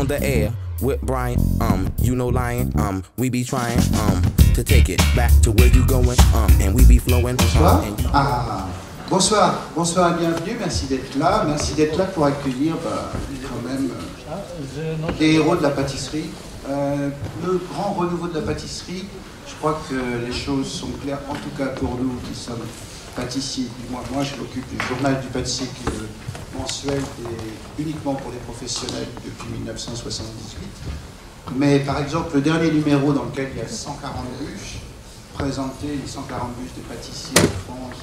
on the air with Brian, you know lying, we be trying, to take it back to where you going, and we be flowing. Bonsoir. Bonsoir, bonsoir et bienvenue, merci d'être là pour accueillir quand même des héros de la pâtisserie. Le grand renouveau de la pâtisserie, je crois que les choses sont claires, en tout cas pour nous qui sommes pâtissiers. Moi je m'occupe du journal du pâtissier qui est le mensuel et uniquement pour les professionnels depuis 1978. Mais par exemple, le dernier numéro dans lequel il y a 140 bûches, présenter les 140 bûches des pâtissiers de France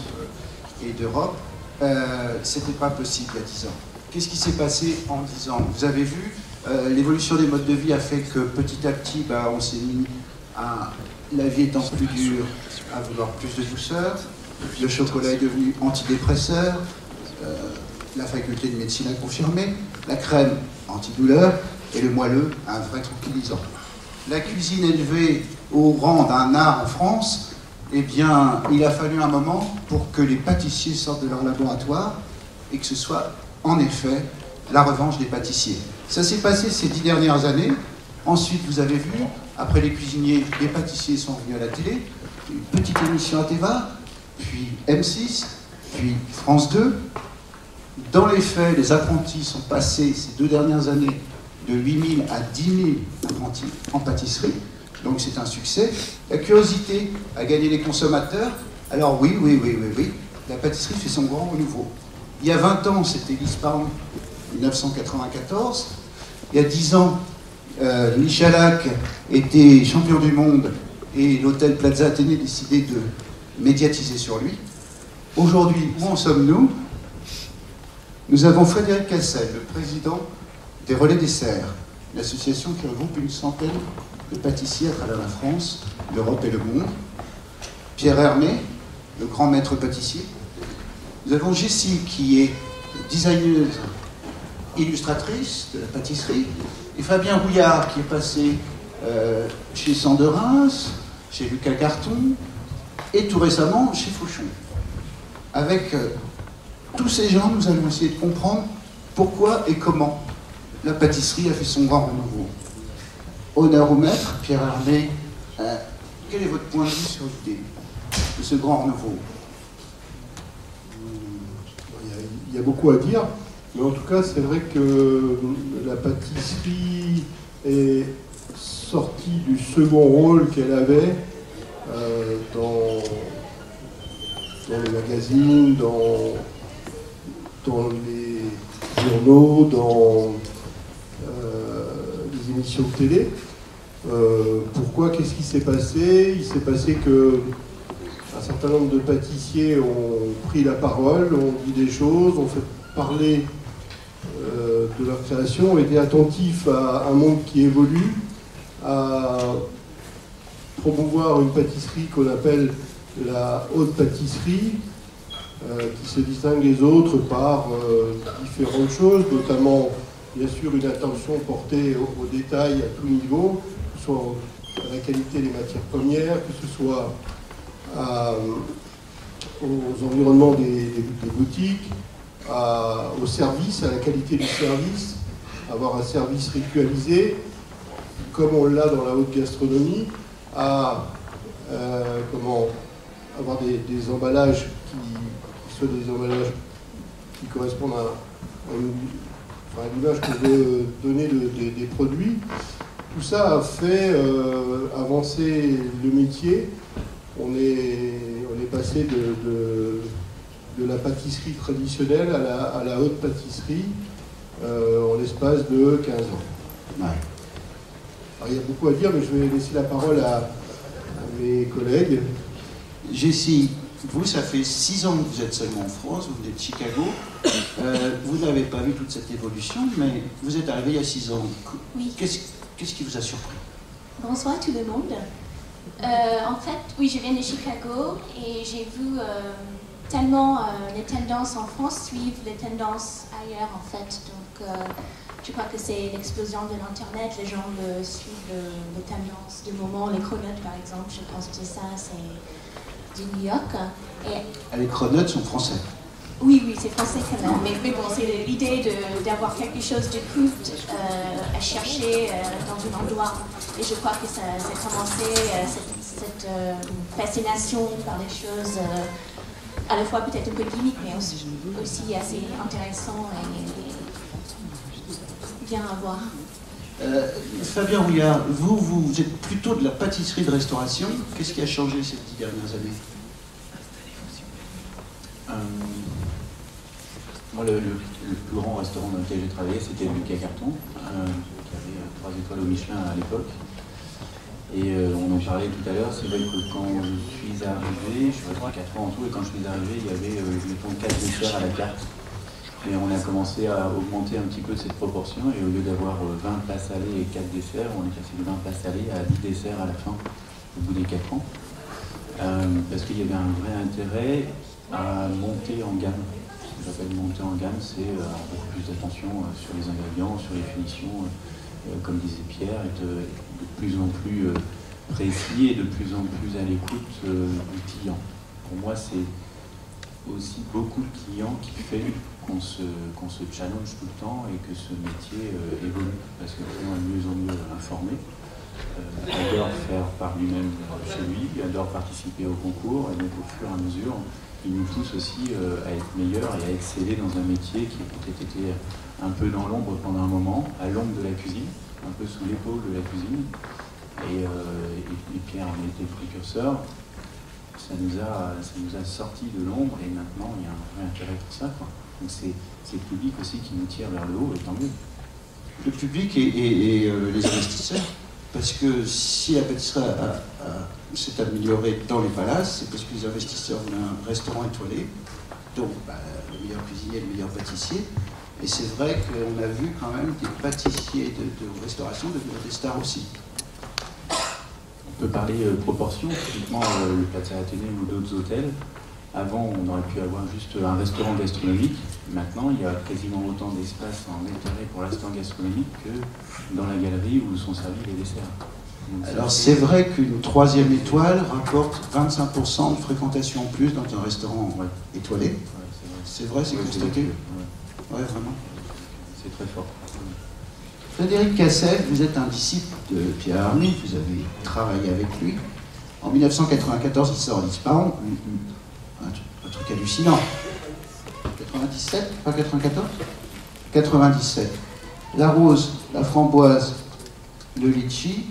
et d'Europe, c'était pas possible il y a 10 ans. Qu'est-ce qui s'est passé en 10 ans? Vous avez vu, l'évolution des modes de vie a fait que petit à petit, on s'est mis à, la vie étant plus dure, à vouloir plus de douceur. Le chocolat est devenu antidépresseur. La faculté de médecine a confirmé. La crème, antidouleur. Et le moelleux, un vrai tranquillisant. La cuisine élevée au rang d'un art en France, eh bien, il a fallu un moment pour que les pâtissiers sortent de leur laboratoire et que ce soit, en effet, la revanche des pâtissiers. Ça s'est passé ces 10 dernières années. Ensuite, vous avez vu, après les cuisiniers, les pâtissiers sont venus à la télé. Une petite émission à Téva, puis M6, puis France 2. Dans les faits, les apprentis sont passés ces 2 dernières années de 8 000 à 10 000 apprentis en pâtisserie. Donc c'est un succès. La curiosité a gagné les consommateurs. Alors oui, la pâtisserie fait son grand renouveau. Il y a 20 ans, c'était l'ISPAM, 1994. Il y a 10 ans, Michalak était champion du monde et l'hôtel Plaza Athénée décidait de médiatiser sur lui. Aujourd'hui, où en sommes-nous? Nous avons Frédéric Cassel, le président des Relais Desserts, l'association qui regroupe une centaine de pâtissiers à travers la France, l'Europe et le monde. Pierre Hermé, le grand maître pâtissier. Nous avons Jessie, qui est designeuse, illustratrice de la pâtisserie. Et Fabien Rouillard, qui est passé chez Sanderins, chez Lucas Carton, et tout récemment chez Fauchon. Avec tous ces gens, nous allons essayer de comprendre pourquoi et comment la pâtisserie a fait son grand renouveau. Honneur au maître, Pierre Hermé, quel est votre point de vue sur l'idée de ce grand renouveau? Il y a beaucoup à dire, mais en tout cas, c'est vrai que la pâtisserie est sortie du second rôle qu'elle avait dans les magazines, dans les journaux, dans les émissions de télé. Pourquoi? Qu'est-ce qui s'est passé? Il s'est passé que un certain nombre de pâtissiers ont pris la parole, ont dit des choses, ont fait parler de leur création, ont été attentifs à un monde qui évolue, à promouvoir une pâtisserie qu'on appelle la haute pâtisserie, qui se distingue des autres par différentes choses, notamment bien sûr une attention portée au détail à tout niveau, que ce soit à la qualité des matières premières, que ce soit aux environnements des boutiques, au service, à la qualité du service, avoir un service ritualisé, comme on l'a dans la haute gastronomie, à avoir des emballages qui soient des emballages qui correspondent à l'image qu'on veut donner des produits. Tout ça a fait avancer le métier. On est passé de la pâtisserie traditionnelle à la haute pâtisserie en l'espace de 15 ans. Ouais. Alors, il y a beaucoup à dire, mais je vais laisser la parole à mes collègues. Jessie, vous, ça fait 6 ans que vous êtes seulement en France, vous venez de Chicago. Vous n'avez pas vu toute cette évolution, mais vous êtes arrivé il y a 6 ans. Oui. Qu'est-ce qui vous a surpris? Bonsoir tout le monde. En fait, oui, je viens de Chicago et j'ai vu tellement les tendances en France suivent les tendances ailleurs en fait. Donc, je crois que c'est l'explosion de l'Internet, les gens suivent les tendances du moment. Les cronuts, par exemple, je pense que ça, c'est du New York. Les cronuts sont français. Oui, oui, c'est français quand même. Mais bon, c'est l'idée d'avoir quelque chose de culte à chercher dans un endroit. Et je crois que ça a commencé, cette fascination par les choses, à la fois peut-être un peu gimmick, mais aussi assez intéressant et bien à voir. Fabien Rouillard, vous êtes plutôt de la pâtisserie de restauration. Qu'est-ce qui a changé ces 10 dernières années? Moi, le plus grand restaurant dans lequel j'ai travaillé, c'était Lucas Carton, qui avait 3 étoiles au Michelin à l'époque. Et on en parlait tout à l'heure, c'est vrai que quand je suis arrivé, je suis resté 4 ans en tout, et quand je suis arrivé, il y avait, mettons, 4 desserts à la carte. Et on a commencé à augmenter un petit peu cette proportion, et au lieu d'avoir 20 plats salés et 4 desserts, on est passé de 20 plats salés à 10 desserts à la fin, au bout des 4 ans. Parce qu'il y avait un vrai intérêt à monter en gamme. Ce que j'appelle monter en gamme, c'est avoir beaucoup plus d'attention sur les ingrédients, sur les finitions, comme disait Pierre, être de plus en plus précis et de plus en plus à l'écoute du client. Pour moi, c'est aussi beaucoup de clients qui fait qu'on se challenge tout le temps et que ce métier évolue, parce que le client est de mieux en mieux informé, adore faire par lui-même chez lui, adore participer au concours, et donc au fur et à mesure, il nous pousse aussi à être meilleur et à exceller dans un métier qui a peut-être été un peu dans l'ombre pendant un moment, à l'ombre de la cuisine, un peu sous l'épaule de la cuisine. Et Pierre en était le précurseur. Ça nous a sortis de l'ombre et maintenant il y a un vrai intérêt pour ça, quoi. Donc c'est le public aussi qui nous tire vers le haut, et tant mieux. Le public et les investisseurs. Parce que si la pâtisserie s'est améliorée dans les palaces, c'est parce que les investisseurs voulaient un restaurant étoilé, donc le meilleur cuisinier, le meilleur pâtissier. Et c'est vrai qu'on a vu quand même des pâtissiers de restauration devenir des stars aussi. On peut parler proportion, typiquement le Plaza Athénée ou d'autres hôtels. Avant, on aurait pu avoir juste un restaurant gastronomique. Maintenant, il y a quasiment autant d'espace en intérêt pour l'instant gastronomique que dans la galerie où sont servis les desserts. Donc, alors c'est vrai qu'une 3e étoile rapporte 25% de fréquentation en plus dans un restaurant étoilé. Ouais, c'est vrai, c'est constaté. Ouais, vraiment. C'est très fort. Frédéric Cassel, vous êtes un disciple de Pierre Hermé, vous avez travaillé avec lui. En 1994, il sort L'Isparon, un truc hallucinant. 97, pas 94 97. La rose, la framboise, le litchi.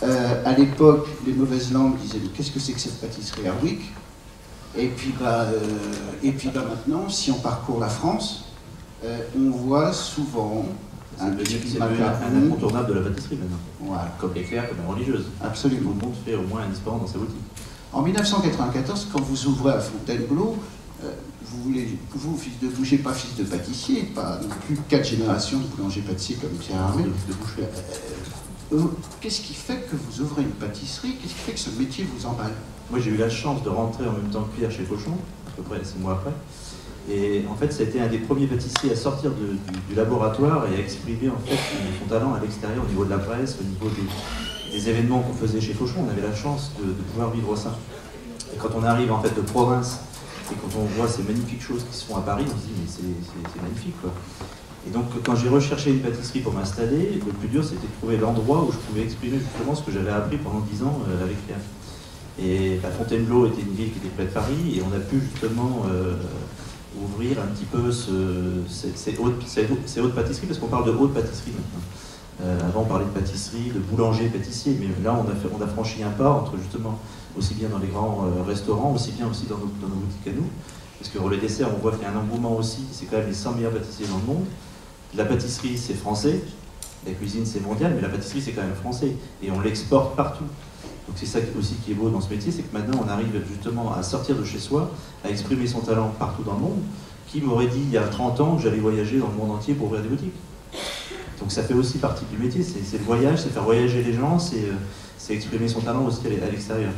À l'époque, les mauvaises langues disaient « qu'est-ce que c'est que cette pâtisserie Hardwick ?» Et puis maintenant, si on parcourt la France, on voit souvent un incontournable de la pâtisserie maintenant. Voilà. Comme l'éclair, comme la religieuse. Absolument. Tout le monde fait au moins un Isparon dans sa boutique. En 1994, quand vous ouvrez à Fontainebleau, vous, fils de boucher, pas fils de pâtissier, pas non plus 4 générations de boulanger-pâtissier comme Pierre Hermé, de boucher. Qu'est-ce qui fait que vous ouvrez une pâtisserie? Qu'est-ce qui fait que ce métier vous emballe? Moi, j'ai eu la chance de rentrer en même temps que Pierre chez Cochon, à peu près 6 mois après. Et en fait, c'était un des premiers pâtissiers à sortir du laboratoire et à exprimer en fait son talent à l'extérieur, au niveau de la presse, au niveau des événements qu'on faisait chez Cochon. On avait la chance de pouvoir vivre ça. Et quand on arrive en fait de province et quand on voit ces magnifiques choses qui se font à Paris, on se dit mais c'est magnifique, quoi. Et donc quand j'ai recherché une pâtisserie pour m'installer, le plus dur c'était de trouver l'endroit où je pouvais exprimer justement ce que j'avais appris pendant 10 ans avec Pierre. Et Fontainebleau était une ville qui était près de Paris et on a pu justement ouvrir un petit peu ces hautes pâtisseries, parce qu'on parle de haute pâtisserie maintenant. Avant on parlait de pâtisserie, de boulanger-pâtissier, mais là on a franchi un pas entre justement aussi bien dans les grands restaurants, aussi bien aussi dans nos boutiques à nous. Parce que pour les desserts, on voit qu'il y a un engouement aussi, c'est quand même les 100 meilleurs pâtissiers dans le monde. La pâtisserie, c'est français, la cuisine, c'est mondial, mais la pâtisserie, c'est quand même français. Et on l'exporte partout. Donc c'est ça aussi qui est beau dans ce métier, c'est que maintenant, on arrive justement à sortir de chez soi, à exprimer son talent partout dans le monde. Qui m'aurait dit il y a 30 ans que j'allais voyager dans le monde entier pour ouvrir des boutiques? Donc ça fait aussi partie du métier, c'est le voyage, c'est faire voyager les gens, c'est exprimer son talent aussi à l'extérieur.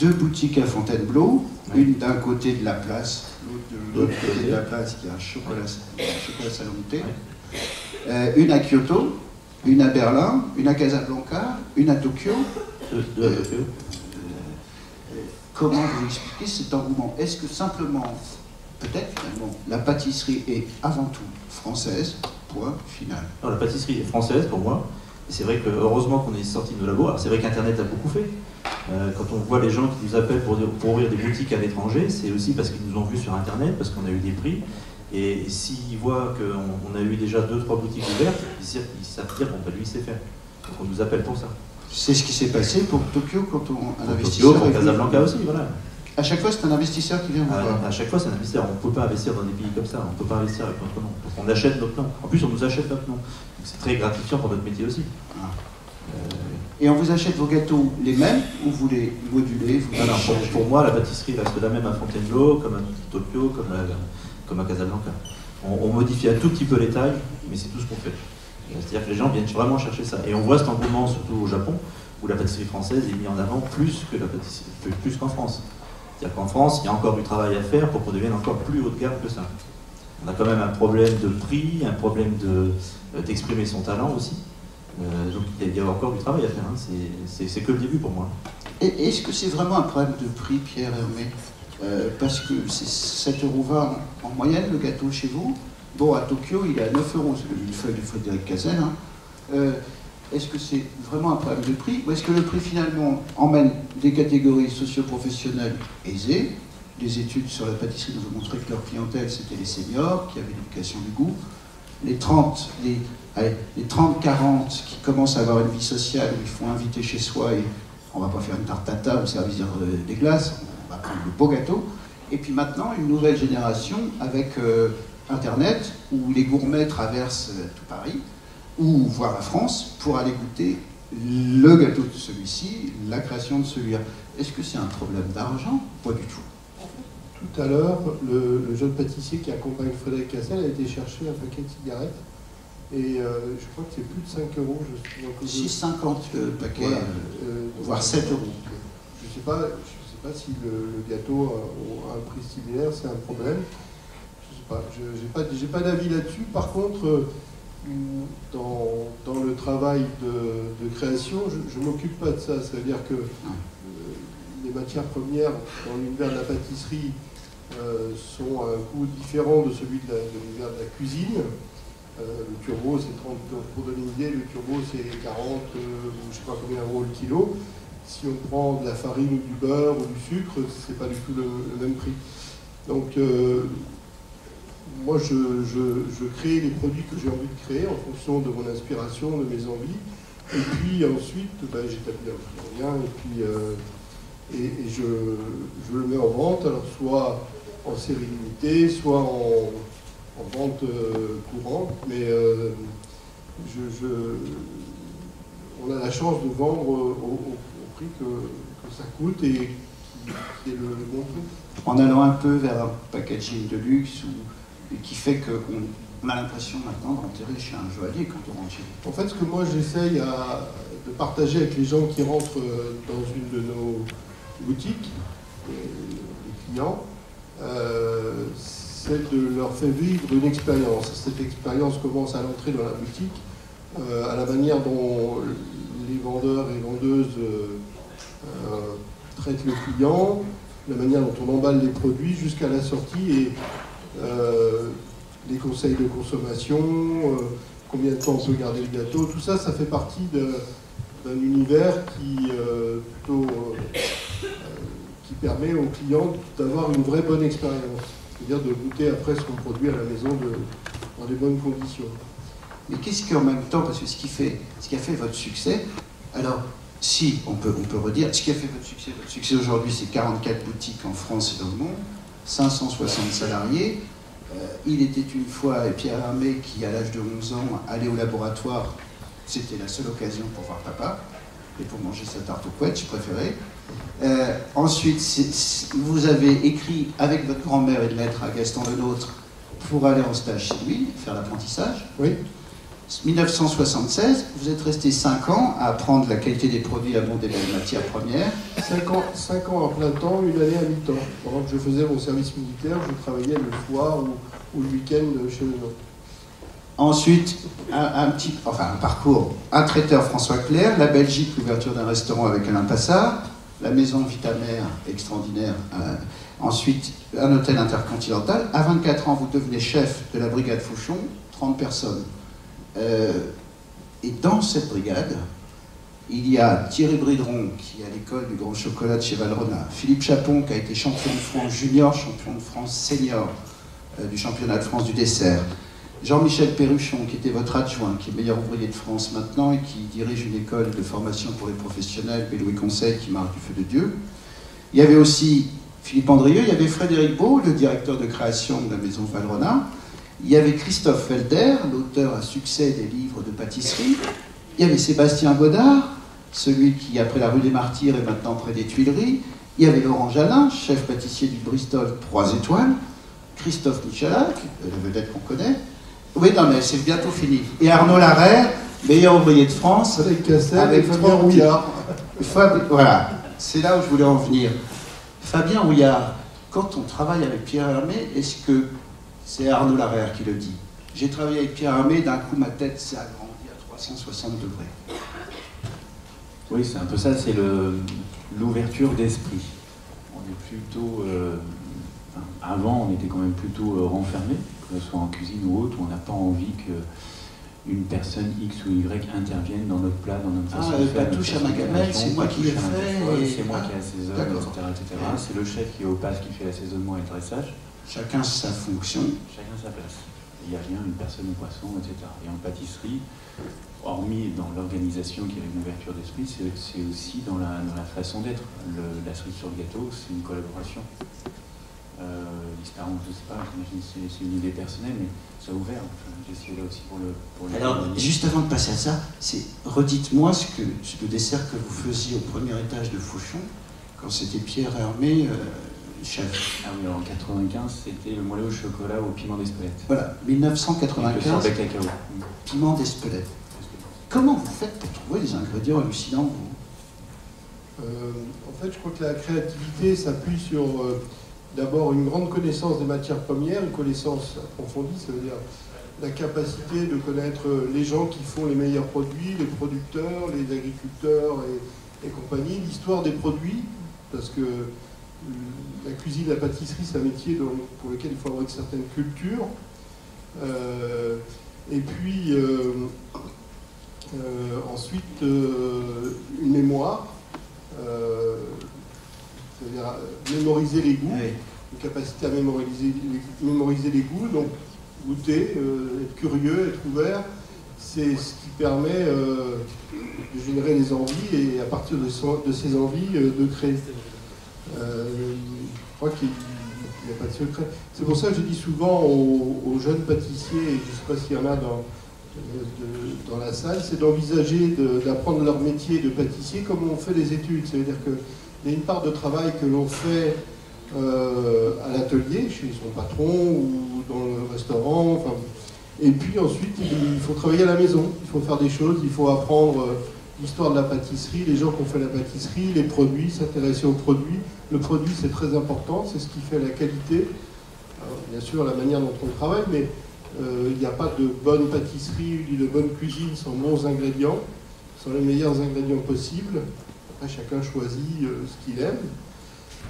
2 boutiques à Fontainebleau, ouais. Une d'un côté de la place, l'autre de l'autre côté de la place qui a un chocolat salon de thé. Ouais. Une à Kyoto, une à Berlin, une à Casablanca, une à Tokyo. Deux à Tokyo. Comment vous expliquez cet engouement? Est-ce que simplement peut-être finalement, la pâtisserie est avant tout française, point final. Non, la pâtisserie est française pour moi. Et c'est vrai que heureusement qu'on est sorti de nos labos. Alors c'est vrai qu'Internet a beaucoup fait. Quand on voit les gens qui nous appellent pour ouvrir des boutiques à l'étranger, c'est aussi parce qu'ils nous ont vus sur Internet, parce qu'on a eu des prix. Et s'ils voient qu'on a eu déjà 2-3 boutiques ouvertes, ils savent dire bon, bah, lui il sait faire. Donc on nous appelle pour ça. C'est ce qui s'est passé pour Tokyo quand un Pour investisseur. Tokyo, pour Casablanca aussi, voilà. À chaque fois, c'est un investisseur qui vient vous voir. À chaque fois, c'est un investisseur. On ne peut pas investir dans des pays comme ça. On ne peut pas investir avec notre nom. Donc on achète notre nom. En plus, on nous achète notre nom. Donc c'est très gratifiant pour notre métier aussi. Ah. Et on vous achète vos gâteaux les mêmes ou vous les modulez vous non, pour moi, la pâtisserie reste la même à Fontainebleau, comme à Tokyo, comme à Casablanca. On modifie un tout petit peu les tailles, mais c'est tout ce qu'on fait. C'est-à-dire que les gens viennent vraiment chercher ça. Et on voit cet engouement, surtout au Japon, où la pâtisserie française est mise en avant plus qu'en France. C'est-à-dire qu'en France, il y a encore du travail à faire pour qu'on devienne encore plus haut de gamme que ça. On a quand même un problème de prix, un problème d'exprimer son talent aussi. Donc il y a encore du travail à faire, hein. C'est que le début pour moi. Et est-ce que c'est vraiment un problème de prix, Pierre Hermé? Parce que c'est 7,20 € en moyenne le gâteau chez vous. Bon, à Tokyo, il est à 9 €, c'est une feuille de Frédéric Cazel. Hein. Est-ce que c'est vraiment un problème de prix ou est-ce que le prix finalement emmène des catégories socio-professionnelles aisées? Les études sur la pâtisserie nous ont montré que leur clientèle c'était les seniors qui avaient l'éducation du goût, les 30-40 qui commencent à avoir une vie sociale où il faut inviter chez soi et on va pas faire une tarte tata ou servir des glaces, on va prendre le beau gâteau. Et puis maintenant une nouvelle génération avec Internet où les gourmets traversent tout Paris ou voire la France pour aller goûter le gâteau de celui-ci, la création de celui-là. Est-ce que c'est un problème d'argent? Pas du tout. Tout à l'heure, le jeune pâtissier qui accompagne Frédéric Cassel a été chercher un paquet de cigarettes et je crois que c'est plus de 5 €. 6,50 le paquet, voilà, voire 7 €. Je ne sais pas si le gâteau a un prix similaire, c'est un problème. Je sais pas, j'ai pas d'avis là-dessus. Par contre, dans le travail de création, je ne m'occupe pas de ça. C'est-à-dire que les matières premières dans l'univers de la pâtisserie sont à un coût différent de celui de l'univers de la cuisine. Le turbo, c'est 30, pour donner une idée, le turbo c'est 40, je ne sais pas combien € le kilo. Si on prend de la farine ou du beurre ou du sucre, c'est pas du tout le même prix. Donc moi je crée les produits que j'ai envie de créer en fonction de mon inspiration, de mes envies. Et puis ensuite, j'établis un prix moyen et je le mets en vente, alors soit en série limitée, soit en vente courante, mais on a la chance de vendre au prix que ça coûte et qui est le bon prix. En allant un peu vers un packaging de luxe qui fait qu'on a l'impression maintenant d'entrer chez un joaillier quand on rentre chez lui. En fait, ce que moi j'essaye de partager avec les gens qui rentrent dans une de nos boutiques, les clients, c'est de leur faire vivre une expérience. Cette expérience commence à l'entrée dans la boutique, à la manière dont les vendeurs et vendeuses traitent le client, la manière dont on emballe les produits jusqu'à la sortie et les conseils de consommation, combien de temps on peut garder le gâteau, tout ça, ça fait partie d'un univers qui permet aux clients d'avoir une vraie bonne expérience. C'est-à-dire de goûter après ce qu'on produit à la maison dans des bonnes conditions. Mais qu'est-ce qui en même temps, parce que ce qui a fait votre succès, alors si on peut redire, ce qui a fait votre succès aujourd'hui, c'est 44 boutiques en France et dans le monde, 560 salariés. Il était une fois Pierre Hermé qui, à l'âge de 11 ans, allait au laboratoire. C'était la seule occasion pour voir papa et pour manger sa tarte aux couettes, je préférais. Ensuite, vous avez écrit avec votre grand-mère et le maître à Gaston Lenôtre pour aller en stage chez lui, faire l'apprentissage. Oui. 1976, vous êtes resté 5 ans à apprendre la qualité des produits, l'amour des belles matières premières. 5 ans à plein temps, une année à mi-temps. Pendant que je faisais mon service militaire, je travaillais le soir ou le week-end chez le nôtre. Ensuite, un parcours. Un traiteur, François Clerc, la Belgique, l'ouverture d'un restaurant avec Alain Passard, la maison Vitamère, extraordinaire, Ensuite, un hôtel intercontinental. À 24 ans, vous devenez chef de la brigade Fauchon, 30 personnes. Et dans cette brigade, il y a Thierry Bridron, qui est à l'école du Grand Chocolat de chez Valrhona, Philippe Chapon, qui a été champion de France junior, champion de France senior du championnat de France du dessert, Jean-Michel Perruchon, qui était votre adjoint, qui est meilleur ouvrier de France maintenant et qui dirige une école de formation pour les professionnels, Louis Conseil, qui marche du feu de Dieu. Il y avait aussi Philippe Andrieux, il y avait Frédéric Beau, le directeur de création de la maison Valrhona, il y avait Christophe Felder, l'auteur à succès des livres de pâtisserie, il y avait Sébastien Godard, celui qui, après la rue des Martyrs, est maintenant près des Tuileries, il y avait Laurent Jalin, chef pâtissier du Bristol 3 étoiles, Christophe Michalak, la vedette qu'on connaît. Oui, non, mais c'est bientôt fini. Et Arnaud Larrère, meilleur ouvrier de France, avec Cassel, avec Fabien Rouillard. Voilà, c'est là où je voulais en venir. Fabien Rouillard, quand on travaille avec Pierre Hermé, est-ce que c'est Arnaud Larrère qui le dit? J'ai travaillé avec Pierre Hermé, d'un coup ma tête s'est agrandie à 360 degrés. Oui, c'est un peu ça, c'est l'ouverture d'esprit. On est plutôt... avant, on était quand même plutôt renfermé, que ce soit en cuisine ou autre, où on n'a pas envie qu'une personne X ou Y intervienne dans notre plat, dans notre façon de faire. Pas touche à ma gamelle, c'est moi qui l'ai fait. C'est moi qui assaisonne, etc. C'est le chef qui est au passe, qui fait l'assaisonnement et le dressage. Chacun sa fonction. Chacun sa place. Il n'y a rien, une personne au poisson, etc. Et en pâtisserie, hormis dans l'organisation qui a une ouverture d'esprit, c'est aussi dans la façon d'être. La cerise sur le gâteau, c'est une collaboration. L'espérance, je ne sais pas, j'imagine que c'est une idée personnelle, mais ça a ouvert. Enfin, j'ai essayé là aussi pour le Alors, juste avant de passer à ça, redites-moi ce dessert que vous faisiez au premier étage de Fauchon, quand c'était Pierre Hermé, chef. Ah oui, en 95, c'était le moelleux au chocolat au piment d'Espelette. Voilà, 1995, avec cacao. Piment d'Espelette. Comment vous faites pour trouver des ingrédients hallucinants, vous En fait, je crois que la créativité s'appuie sur d'abord une grande connaissance des matières premières, une connaissance approfondie, ça veut dire la capacité de connaître les gens qui font les meilleurs produits, les producteurs, les agriculteurs et compagnie, l'histoire des produits, parce que la cuisine, la pâtisserie, c'est un métier pour lequel il faut avoir une certaine culture. Et puis, ensuite, une mémoire, c'est-à-dire mémoriser les goûts, oui. Une capacité à mémoriser les goûts, donc goûter, être curieux, être ouvert, c'est ce qui permet de générer des envies et à partir de ces envies, de créer. Je crois qu'il n'y a pas de secret. C'est pour ça que je dis souvent aux jeunes pâtissiers, et je ne sais pas s'il y en a dans la salle, c'est d'envisager d'apprendre leur métier de pâtissier comme on fait les études. C'est-à-dire qu'il y a une part de travail que l'on fait à l'atelier, chez son patron ou dans le restaurant. Enfin, et puis ensuite, il faut travailler à la maison. Il faut faire des choses, il faut apprendre l'histoire de la pâtisserie, les gens qui ont fait la pâtisserie, les produits, s'intéresser aux produits. Le produit, c'est très important, c'est ce qui fait la qualité. Alors, bien sûr, la manière dont on travaille, mais il n'y a pas de bonne pâtisserie ni de bonne cuisine sans bons ingrédients, sans les meilleurs ingrédients possibles. Après, chacun choisit ce qu'il aime.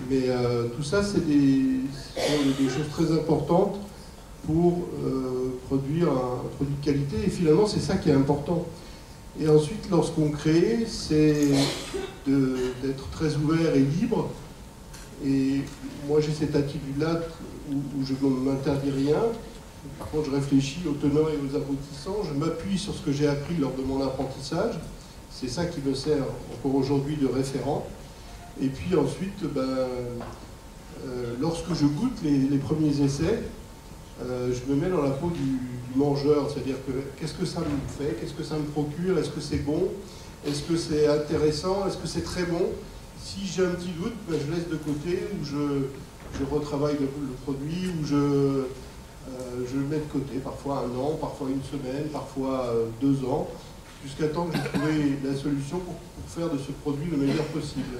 Mais tout ça, ce sont des choses très importantes pour produire un produit de qualité. Et finalement, c'est ça qui est important. Et ensuite, lorsqu'on crée, c'est d'être très ouvert et libre. Et moi, j'ai cette attitude-là où je ne m'interdis rien. Par contre, je réfléchis aux tenants et aux aboutissants. Je m'appuie sur ce que j'ai appris lors de mon apprentissage. C'est ça qui me sert encore aujourd'hui de référent. Et puis ensuite, lorsque je goûte les premiers essais, je me mets dans la peau du mangeur. C'est-à-dire que qu'est-ce que ça me fait? Qu'est-ce que ça me procure? Est-ce que c'est bon? Est-ce que c'est intéressant? Est-ce que c'est très bon? Si j'ai un petit doute, je laisse de côté, ou je retravaille le produit, ou je le mets de côté, parfois 1 an, parfois 1 semaine, parfois 2 ans, jusqu'à temps que j'ai trouvé la solution pour faire de ce produit le meilleur possible.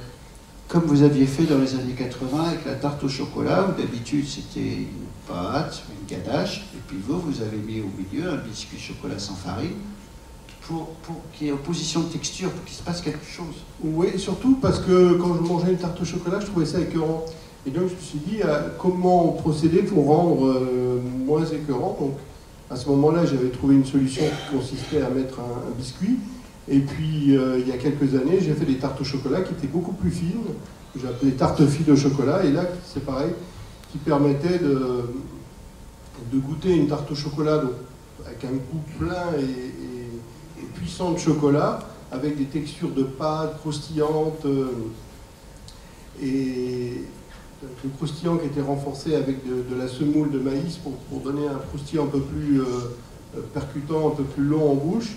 Comme vous aviez fait dans les années 80 avec la tarte au chocolat, où d'habitude c'était une pâte, une ganache, et puis vous avez mis au milieu un biscuit chocolat sans farine, pour qu'il y ait opposition de texture, pour qu'il se passe quelque chose. Oui, surtout parce que quand je mangeais une tarte au chocolat, je trouvais ça écœurant. Et donc je me suis dit comment procéder pour rendre moins écœurant. Donc à ce moment-là, j'avais trouvé une solution qui consistait à mettre un biscuit. Et puis il y a quelques années, j'ai fait des tartes au chocolat qui étaient beaucoup plus fines, que j'appelais tartes fines au chocolat. Et là, c'est pareil, qui permettait de goûter une tarte au chocolat donc, avec un goût plein et puissant de chocolat, avec des textures de pâte croustillantes et le croustillant qui était renforcé avec de la semoule de maïs pour donner un croustillant un peu plus percutant, un peu plus long en bouche.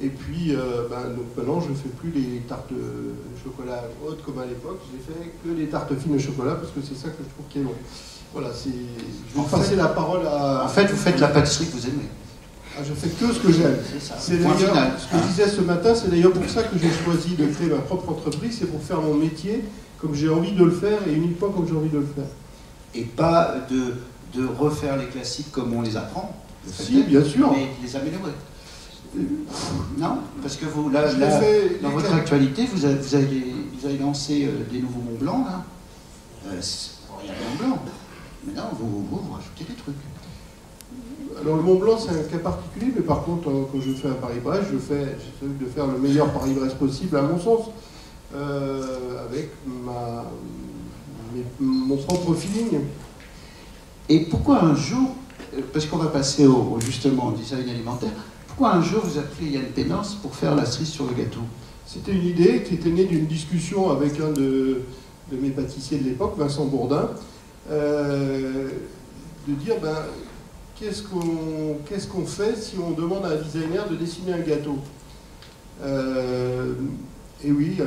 Et puis donc maintenant je ne fais plus les tartes de chocolat hautes comme à l'époque, j'ai fait que des tartes fines au chocolat parce que c'est ça que je trouve qui est bon. Voilà, je vais passer la parole à... En fait, vous faites la pâtisserie que vous aimez. Ah, je fais que ce que j'aime. C'est d'ailleurs, ce que je disais ce matin, c'est d'ailleurs pour ça que j'ai choisi de créer ma propre entreprise, c'est pour faire mon métier comme j'ai envie de le faire et uniquement comme j'ai envie de le faire. Et pas de refaire les classiques comme on les apprend. Si, bien sûr. Mais les améliorer. Non, parce que vous, là dans votre actualité, vous avez lancé des nouveaux Mont Blanc, là. Il y a le Mont Blanc. Maintenant, vous rajoutez des trucs. Alors le Mont Blanc, c'est un cas particulier, mais par contre, quand je fais un Paris-Brest, j'essaie de faire le meilleur Paris-Brest possible, à mon sens, avec mon propre feeling. Et pourquoi un jour, parce qu'on va passer justement au design alimentaire, pourquoi un jour vous appelez Yann Pénance pour faire la cerise sur le gâteau? C'était une idée qui était née d'une discussion avec un de mes pâtissiers de l'époque, Vincent Bourdin, de dire qu'est-ce qu'on fait si on demande à un designer de dessiner un gâteau? Et oui,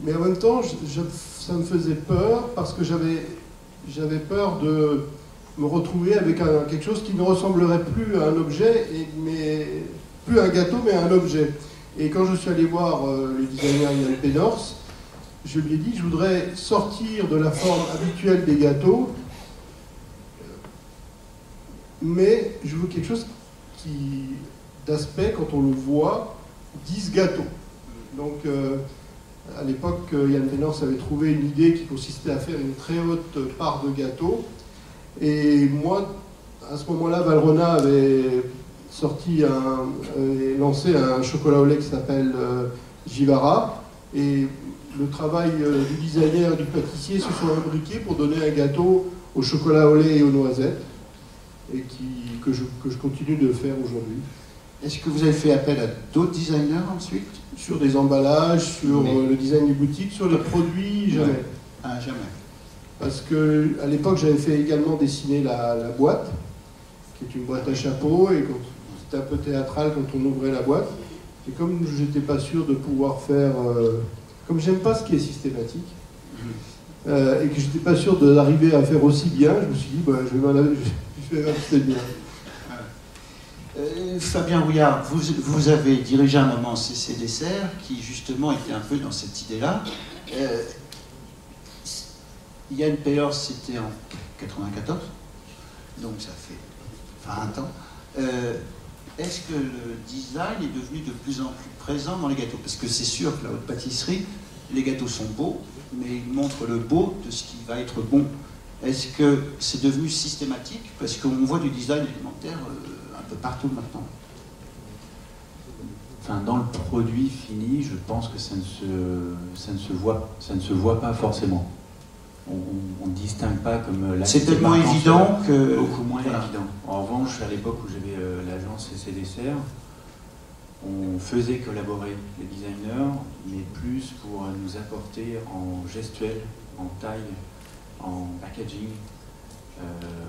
mais en même temps, ça me faisait peur parce que j'avais peur de me retrouver avec quelque chose qui ne ressemblerait plus à un objet, mais plus à un gâteau, mais à un objet. Et quand je suis allé voir le designer Yann Pénors, je lui ai dit, je voudrais sortir de la forme habituelle des gâteaux, mais je veux quelque chose qui, d'aspect, quand on le voit, dise gâteau. Donc, à l'époque, Yann Pénors avait trouvé une idée qui consistait à faire une très haute part de gâteau. Et moi, à ce moment-là, Valrhona avait lancé un chocolat au lait qui s'appelle Givara. Et le travail du designer et du pâtissier se sont imbriqués pour donner un gâteau au chocolat au lait et aux noisettes, et que je continue de faire aujourd'hui. Est-ce que vous avez fait appel à d'autres designers ensuite? Sur des emballages, sur le design des boutiques, sur les produits, jamais. Ouais. Ah, jamais. Parce qu'à l'époque, j'avais fait également dessiner la boîte, qui est une boîte à chapeau, et c'était un peu théâtral quand on ouvrait la boîte. Et comme j'étais pas sûr de pouvoir faire... comme j'aime pas ce qui est systématique, et que j'étais pas sûr d'arriver à faire aussi bien, je me suis dit, je vais m'amuser bien. Fabien Rouillard, vous avez dirigé un moment CC Dessert, qui justement était un peu dans cette idée-là. Yann Pénors, c'était en 94, donc ça fait 20 ans. Est-ce que le design est devenu de plus en plus présent dans les gâteaux? Parce que c'est sûr que la haute pâtisserie, les gâteaux sont beaux, mais ils montrent le beau de ce qui va être bon. Est-ce que c'est devenu systématique? Parce qu'on voit du design alimentaire un peu partout maintenant. Enfin, dans le produit fini, je pense que ça ne se voit pas forcément. On ne distingue pas comme... C'est tellement évident que... Beaucoup moins évident. En revanche, à l'époque où j'avais l'agence CC Dessert, on faisait collaborer les designers, mais plus pour nous apporter en gestuel, en taille, en packaging,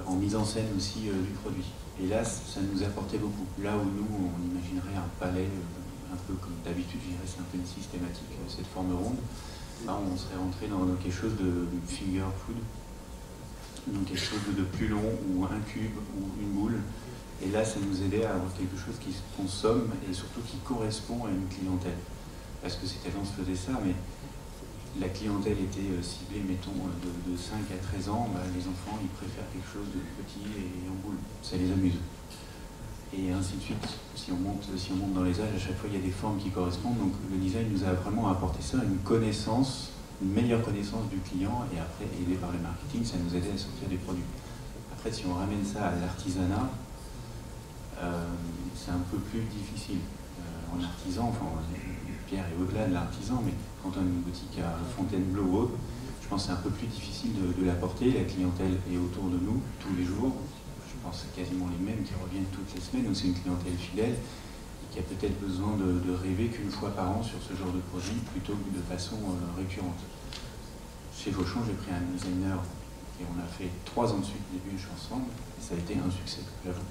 en mise en scène aussi du produit. Et là, ça nous apportait beaucoup. Là où nous, on imaginerait un palais, un peu comme d'habitude, je dirais, c'est un peu une systématique, cette forme ronde. Là, on serait rentré dans quelque chose de finger food, donc quelque chose de plus long, ou un cube, ou une boule. Et là, ça nous aidait à avoir quelque chose qui se consomme et surtout qui correspond à une clientèle. Parce que cette agence faisait ça, mais la clientèle était ciblée, mettons, de 5 à 13 ans. Les enfants, ils préfèrent quelque chose de petit et en boule. Ça les amuse. Et ainsi de suite. Si on monte dans les âges, à chaque fois, il y a des formes qui correspondent. Donc le design nous a vraiment apporté ça, une connaissance une meilleure connaissance du client et après, aidé par le marketing, ça nous aidait à sortir des produits. Après, si on ramène ça à l'artisanat, c'est un peu plus difficile. En artisan, enfin, Pierre est au-delà de l'artisan, mais quand on a une boutique à Fontainebleau ou autre, je pense que c'est un peu plus difficile de la porter. La clientèle est autour de nous tous les jours. Je pense que c'est quasiment les mêmes qui reviennent toutes les semaines. Donc c'est une clientèle fidèle et qui a peut-être besoin de rêver qu'une fois par an sur ce genre de produit plutôt que de façon récurrente. Chez Fauchon, j'ai pris un designer et on a fait 3 ans de suite des bûches ensemble et ça a été un succès, j'avoue.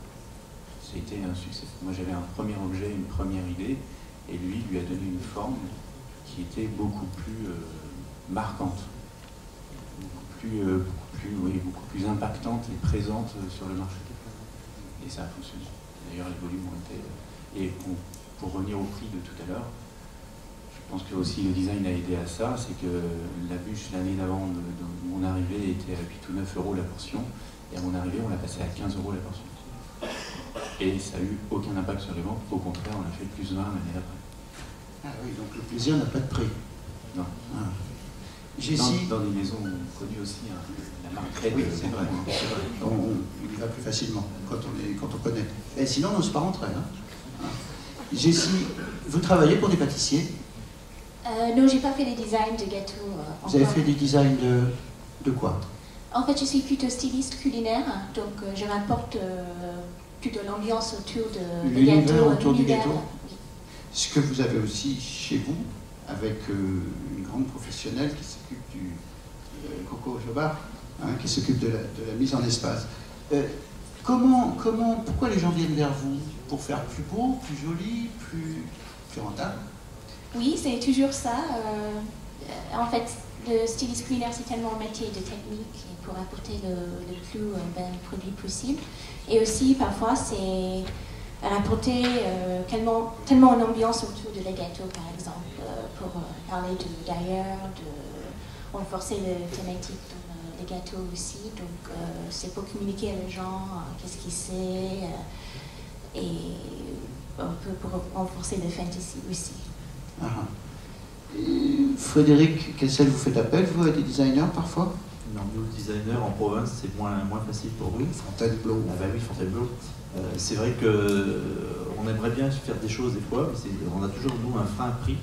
Ça a été un succès. Moi j'avais un premier objet, une première idée et lui a donné une forme qui était beaucoup plus marquante. Beaucoup plus impactante et présente sur le marché. Et ça a fonctionné. D'ailleurs, les volumes ont été... Et pour revenir au prix de tout à l'heure, je pense que aussi le design a aidé à ça, c'est que la bûche, l'année d'avant de mon arrivée, était à 8 ou 9 euros la portion, et à mon arrivée, on l'a passé à 15 euros la portion. Et ça n'a eu aucun impact sur les ventes, au contraire, on a fait plus 20 l'année d'après. Ah oui, donc le plaisir n'a pas de prix. Non. Ah. Dans des maisons connues aussi, hein, la marque Red, oui, c'est vrai. Il y va plus facilement quand on connaît. Et sinon, on n'ose pas rentrer. Hein. Jessie, vous travaillez pour des pâtissiers? Non, j'ai pas fait les designs de gâteaux. Vous avez fait des designs de quoi? En fait, je suis plutôt styliste culinaire, donc je rapporte plutôt l'ambiance autour des gâteaux. Autour du gâteau. Ce que vous avez aussi chez vous, avec une grande professionnelle qui s'occupe du Coco Jobard, qui s'occupe de la mise en espace. Pourquoi les gens viennent vers vous? Pour faire plus beau, plus joli, plus rentable? Oui, c'est toujours ça. En fait, le styliste culinaire, c'est tellement un métier de technique pour apporter le plus bon produit possible. Et aussi, parfois, c'est rapporter tellement une ambiance autour de les gâteaux, par exemple, pour parler d'ailleurs, de renforcer les thématiques dans les gâteaux aussi. Donc, c'est pour communiquer à les gens qu'est-ce qu'ils savent et un peu pour renforcer le fantasy aussi. Frédéric Kessel, vous faites appel, vous, à des designers parfois? Non, nous, designers en province, c'est moins facile pour nous. Fontainebleau. Ah bah oui, Fontainebleau. C'est vrai qu'on aimerait bien faire des choses des fois, mais on a toujours, nous, un frein à prix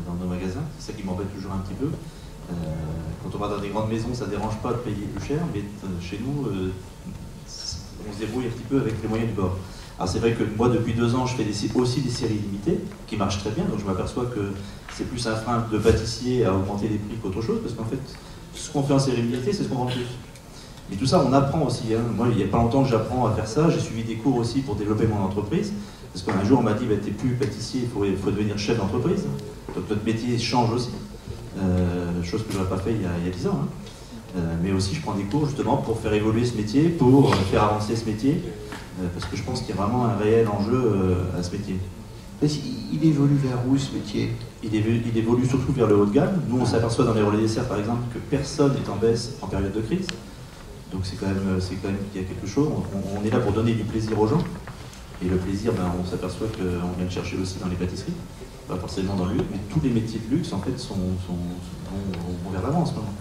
dans nos magasins. C'est ça qui m'embête toujours un petit peu. Quand on va dans des grandes maisons, ça ne dérange pas de payer plus cher, mais chez nous, on se débrouille un petit peu avec les moyens du bord. Alors c'est vrai que moi, depuis 2 ans, je fais aussi des séries limitées, qui marchent très bien, donc je m'aperçois que c'est plus un frein de pâtissier à augmenter les prix qu'autre chose, parce qu'en fait, ce qu'on fait en série limitée, c'est ce qu'on vend le plus. Mais tout ça, on apprend aussi. Hein. Moi, il n'y a pas longtemps que j'apprends à faire ça. J'ai suivi des cours aussi pour développer mon entreprise. Parce qu'un jour, on m'a dit, bah, t'es plus pâtissier, il faut devenir chef d'entreprise. Donc notre métier change aussi. Chose que je n'aurais pas fait il y a 10 ans. Hein. Mais aussi, je prends des cours justement pour faire évoluer ce métier, pour faire avancer ce métier. Parce que je pense qu'il y a vraiment un réel enjeu à ce métier. Il évolue vers où, ce métier? Il évolue surtout vers le haut de gamme. Nous, on s'aperçoit dans les relais desserts, par exemple, que personne n'est en baisse en période de crise. Donc c'est quand même qu'il y a quelque chose. On est là pour donner du plaisir aux gens. Et le plaisir, ben, on s'aperçoit qu'on vient le chercher aussi dans les pâtisseries. Pas forcément dans le luxe, mais tous les métiers de luxe, en fait, vont vers l'avant en ce moment.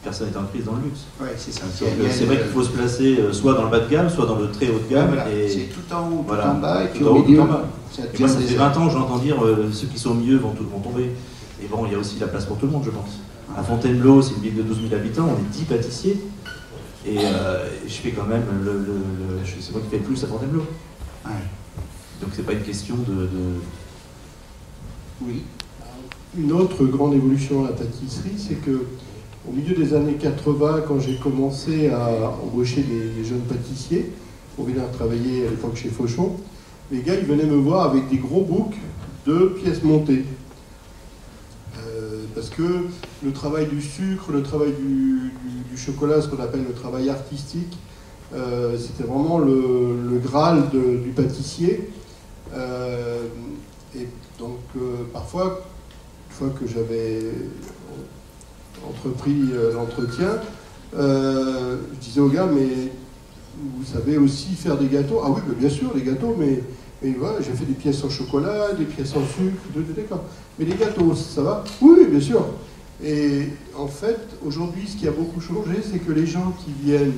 Personne n'est en crise dans le luxe. Ouais, c'est ça. C'est vrai qu'il faut se placer soit dans le bas de gamme, soit dans le très haut de gamme. Voilà. Et c'est tout en haut, voilà, tout en bas, et puis tout au milieu. tout en bas. Et moi, ça fait des 20 ans que j'entends dire ceux qui sont au milieu vont tomber. Et bon, il y a aussi la place pour tout le monde, je pense. À Fontainebleau, c'est une ville de 12 000 habitants, on est 10 pâtissiers. Et je fais quand même c'est moi qui fais le plus à Fontainebleau. Ouais. Donc c'est pas une question de... Oui. Une autre grande évolution à la pâtisserie, c'est que au milieu des années 80, quand j'ai commencé à embaucher des jeunes pâtissiers pour venir travailler à l'époque chez Fauchon, les gars ils venaient me voir avec des gros books de pièces montées. Parce que le travail du sucre, le travail du chocolat, ce qu'on appelle le travail artistique, c'était vraiment le Graal du pâtissier. Et donc parfois, une fois que j'avais entrepris l'entretien, je disais aux gars, mais vous savez aussi faire des gâteaux? Ah oui, bien sûr, les gâteaux, mais voilà, j'ai fait des pièces en chocolat, des pièces en sucre, d'accord. Mais les gâteaux, ça va? Oui, bien sûr. Et en fait, aujourd'hui, ce qui a beaucoup changé, c'est que les gens qui viennent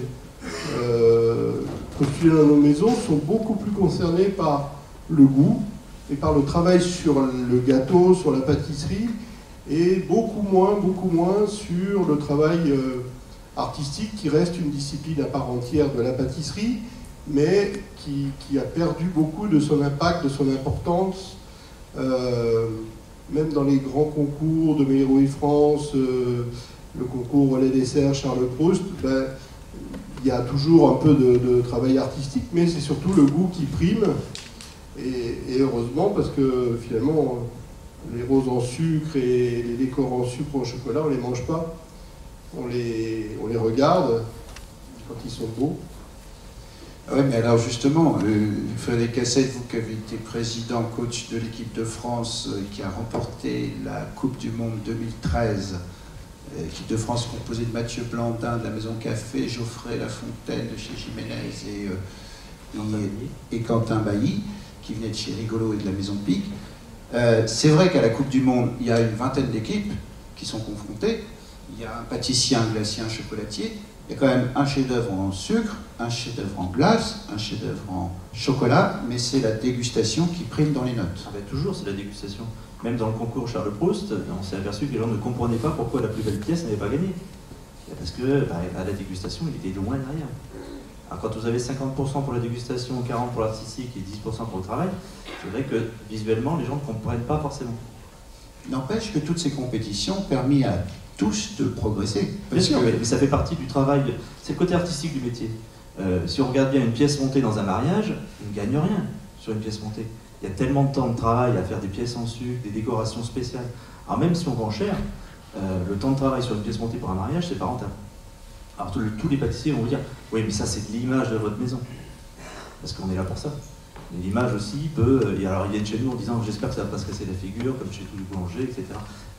postuler dans nos maisons sont beaucoup plus concernés par le goût et par le travail sur le gâteau, sur la pâtisserie, et beaucoup moins sur le travail artistique qui reste une discipline à part entière de la pâtisserie, mais qui a perdu beaucoup de son impact, de son importance, même dans les grands concours de Meilleroy France, le concours Relais Dessert Charles Proust, ben, il y a toujours un peu de travail artistique, mais c'est surtout le goût qui prime, et heureusement, parce que finalement, les roses en sucre et les décors en sucre ou en chocolat, on ne les mange pas, on les regarde quand ils sont beaux. Oui, mais alors justement, Frédéric Cassette, vous qui avez été président, coach de l'équipe de France qui a remporté la Coupe du Monde 2013, équipe de France composée de Mathieu Blandin de la Maison Café, Geoffrey Lafontaine de chez Jiménez et Quentin Bailly, qui venait de chez Rigolo et de la Maison Pic. C'est vrai qu'à la Coupe du Monde, il y a une vingtaine d'équipes qui sont confrontées. Il y a un pâtissier, un glacier, un chocolatier. Il y a quand même un chef-d'œuvre en sucre, un chef-d'œuvre en glace, un chef-d'œuvre en chocolat, mais c'est la dégustation qui prime dans les notes. Ah ben toujours, c'est la dégustation. Même dans le concours Charles Proust, on s'est aperçu que les gens ne comprenaient pas pourquoi la plus belle pièce n'avait pas gagné. Parce que à la dégustation, il était loin derrière. Alors quand vous avez 50% pour la dégustation, 40% pour l'artistique et 10% pour le travail, c'est vrai que visuellement, les gens ne comprennent pas forcément. N'empêche que toutes ces compétitions ont permis à tous de progresser. Bien sûr, mais ça fait partie du travail, c'est le côté artistique du métier. Si on regarde bien une pièce montée dans un mariage, on ne gagne rien sur une pièce montée. Il y a tellement de temps de travail à faire des pièces en sucre, des décorations spéciales. Alors même si on vend cher, le temps de travail sur une pièce montée pour un mariage, c'est pas rentable. Alors tous les pâtissiers vont vous dire, oui mais ça c'est de l'image de votre maison. Parce qu'on est là pour ça. L'image aussi peut, et alors ils viennent chez nous en disant j'espère que ça va pas se casser la figure, comme chez tous les boulangers, etc.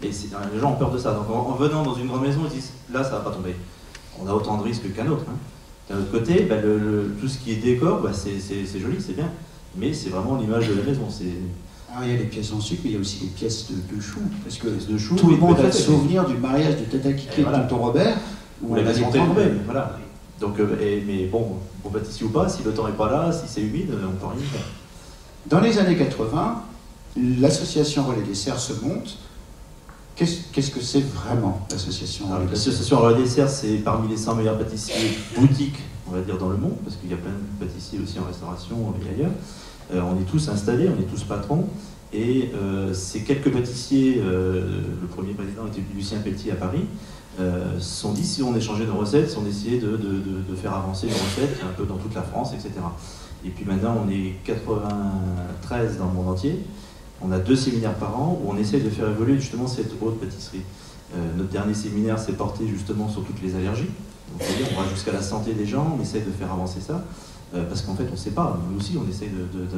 Et les gens ont peur de ça. Donc en venant dans une grande maison, ils disent là ça va pas tomber. On a autant de risques qu'un autre. Hein. D'un autre côté, bah, tout ce qui est décor, bah, c'est joli, c'est bien. Mais c'est vraiment l'image de la maison. Alors il y a les pièces en sucre, mais il y a aussi les pièces de choux. Parce que de choux, tout le monde a le souvenir du mariage de Tata Kiki et de Tonton Robert, où on a des voilà. Donc, mais bon, pour pâtissier ou pas, si le temps n'est pas là, si c'est humide, on peut rien faire. Dans les années 80, l'association Relais Dessert se monte. Qu'est-ce que c'est vraiment l'association Relais Dessert ? L'association Relais Dessert, c'est parmi les 100 meilleurs pâtissiers boutiques, on va dire, dans le monde, parce qu'il y a plein de pâtissiers aussi en restauration et ailleurs. On est tous installés, on est tous patrons. Et ces quelques pâtissiers, le premier président était Lucien Pelletier à Paris, se sont dit si on échangeait nos recettes, si on essayait de faire avancer nos recettes un peu dans toute la France, etc. Et puis maintenant on est 93 dans le monde entier, on a 2 séminaires par an où on essaie de faire évoluer justement cette haute pâtisserie. Notre dernier séminaire s'est porté justement sur toutes les allergies, donc c'est-à-dire on va jusqu'à la santé des gens, on essaie de faire avancer ça, parce qu'en fait on ne sait pas, nous aussi on essaie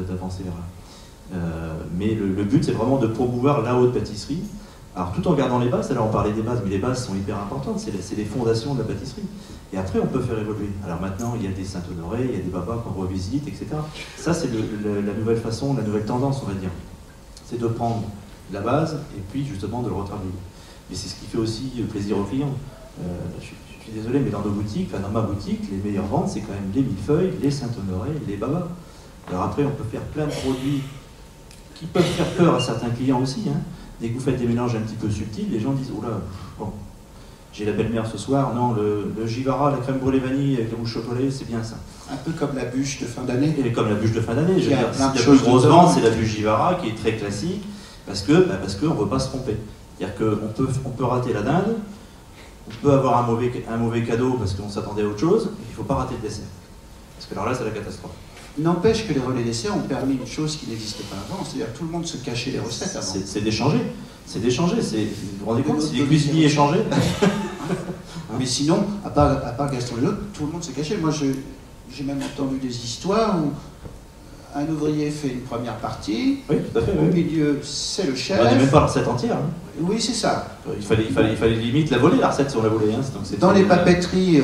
d'avancer vers là. Mais le but c'est vraiment de promouvoir la haute pâtisserie. Alors tout en gardant les bases, alors on parlait des bases, mais les bases sont hyper importantes, c'est les fondations de la pâtisserie. Et après on peut faire évoluer. Alors maintenant il y a des Saint-Honoré, il y a des babas qu'on revisite, etc. Ça c'est la nouvelle façon, la nouvelle tendance on va dire. C'est de prendre la base et puis justement de le retravailler. Mais c'est ce qui fait aussi plaisir aux clients. Je suis désolé, mais dans nos boutiques, enfin dans ma boutique, les meilleures ventes c'est quand même les millefeuilles, les Saint-Honoré, les babas. Alors après on peut faire plein de produits qui peuvent faire peur à certains clients aussi, hein. Dès que vous faites des mélanges un petit peu subtils, les gens disent « Oh là, bon, j'ai la belle-mère ce soir, non, le Givara, la crème brûlée vanille avec le mousse chocolat, c'est bien ça. » Un peu comme la bûche de fin d'année. Et comme la bûche de fin d'année, je veux dire, la plus grosse vente, c'est la bûche Givara, qui est très classique, parce qu'on ne veut pas se tromper. C'est-à-dire qu'on peut rater la dinde, on peut avoir un mauvais cadeau parce qu'on s'attendait à autre chose, mais il ne faut pas rater le dessert. Parce que alors là, c'est la catastrophe. N'empêche que les relais desserts ont permis une chose qui n'existait pas avant, c'est-à-dire que tout le monde se cachait les recettes avant. C'est d'échanger. C'est d'échanger. Vous vous rendez compte si les cuisiniers échangeaient? Mais sinon, à part Gaston Lelot, tout le monde se cachait. Moi, j'ai même entendu des histoires où un ouvrier fait une première partie, oui, tout à fait, au milieu, c'est le chef. On n'est même pas la recette entière. Hein. Oui, c'est ça. Il fallait limite la voler, la recette, si on la volait. Hein. Donc, dans les papeteries,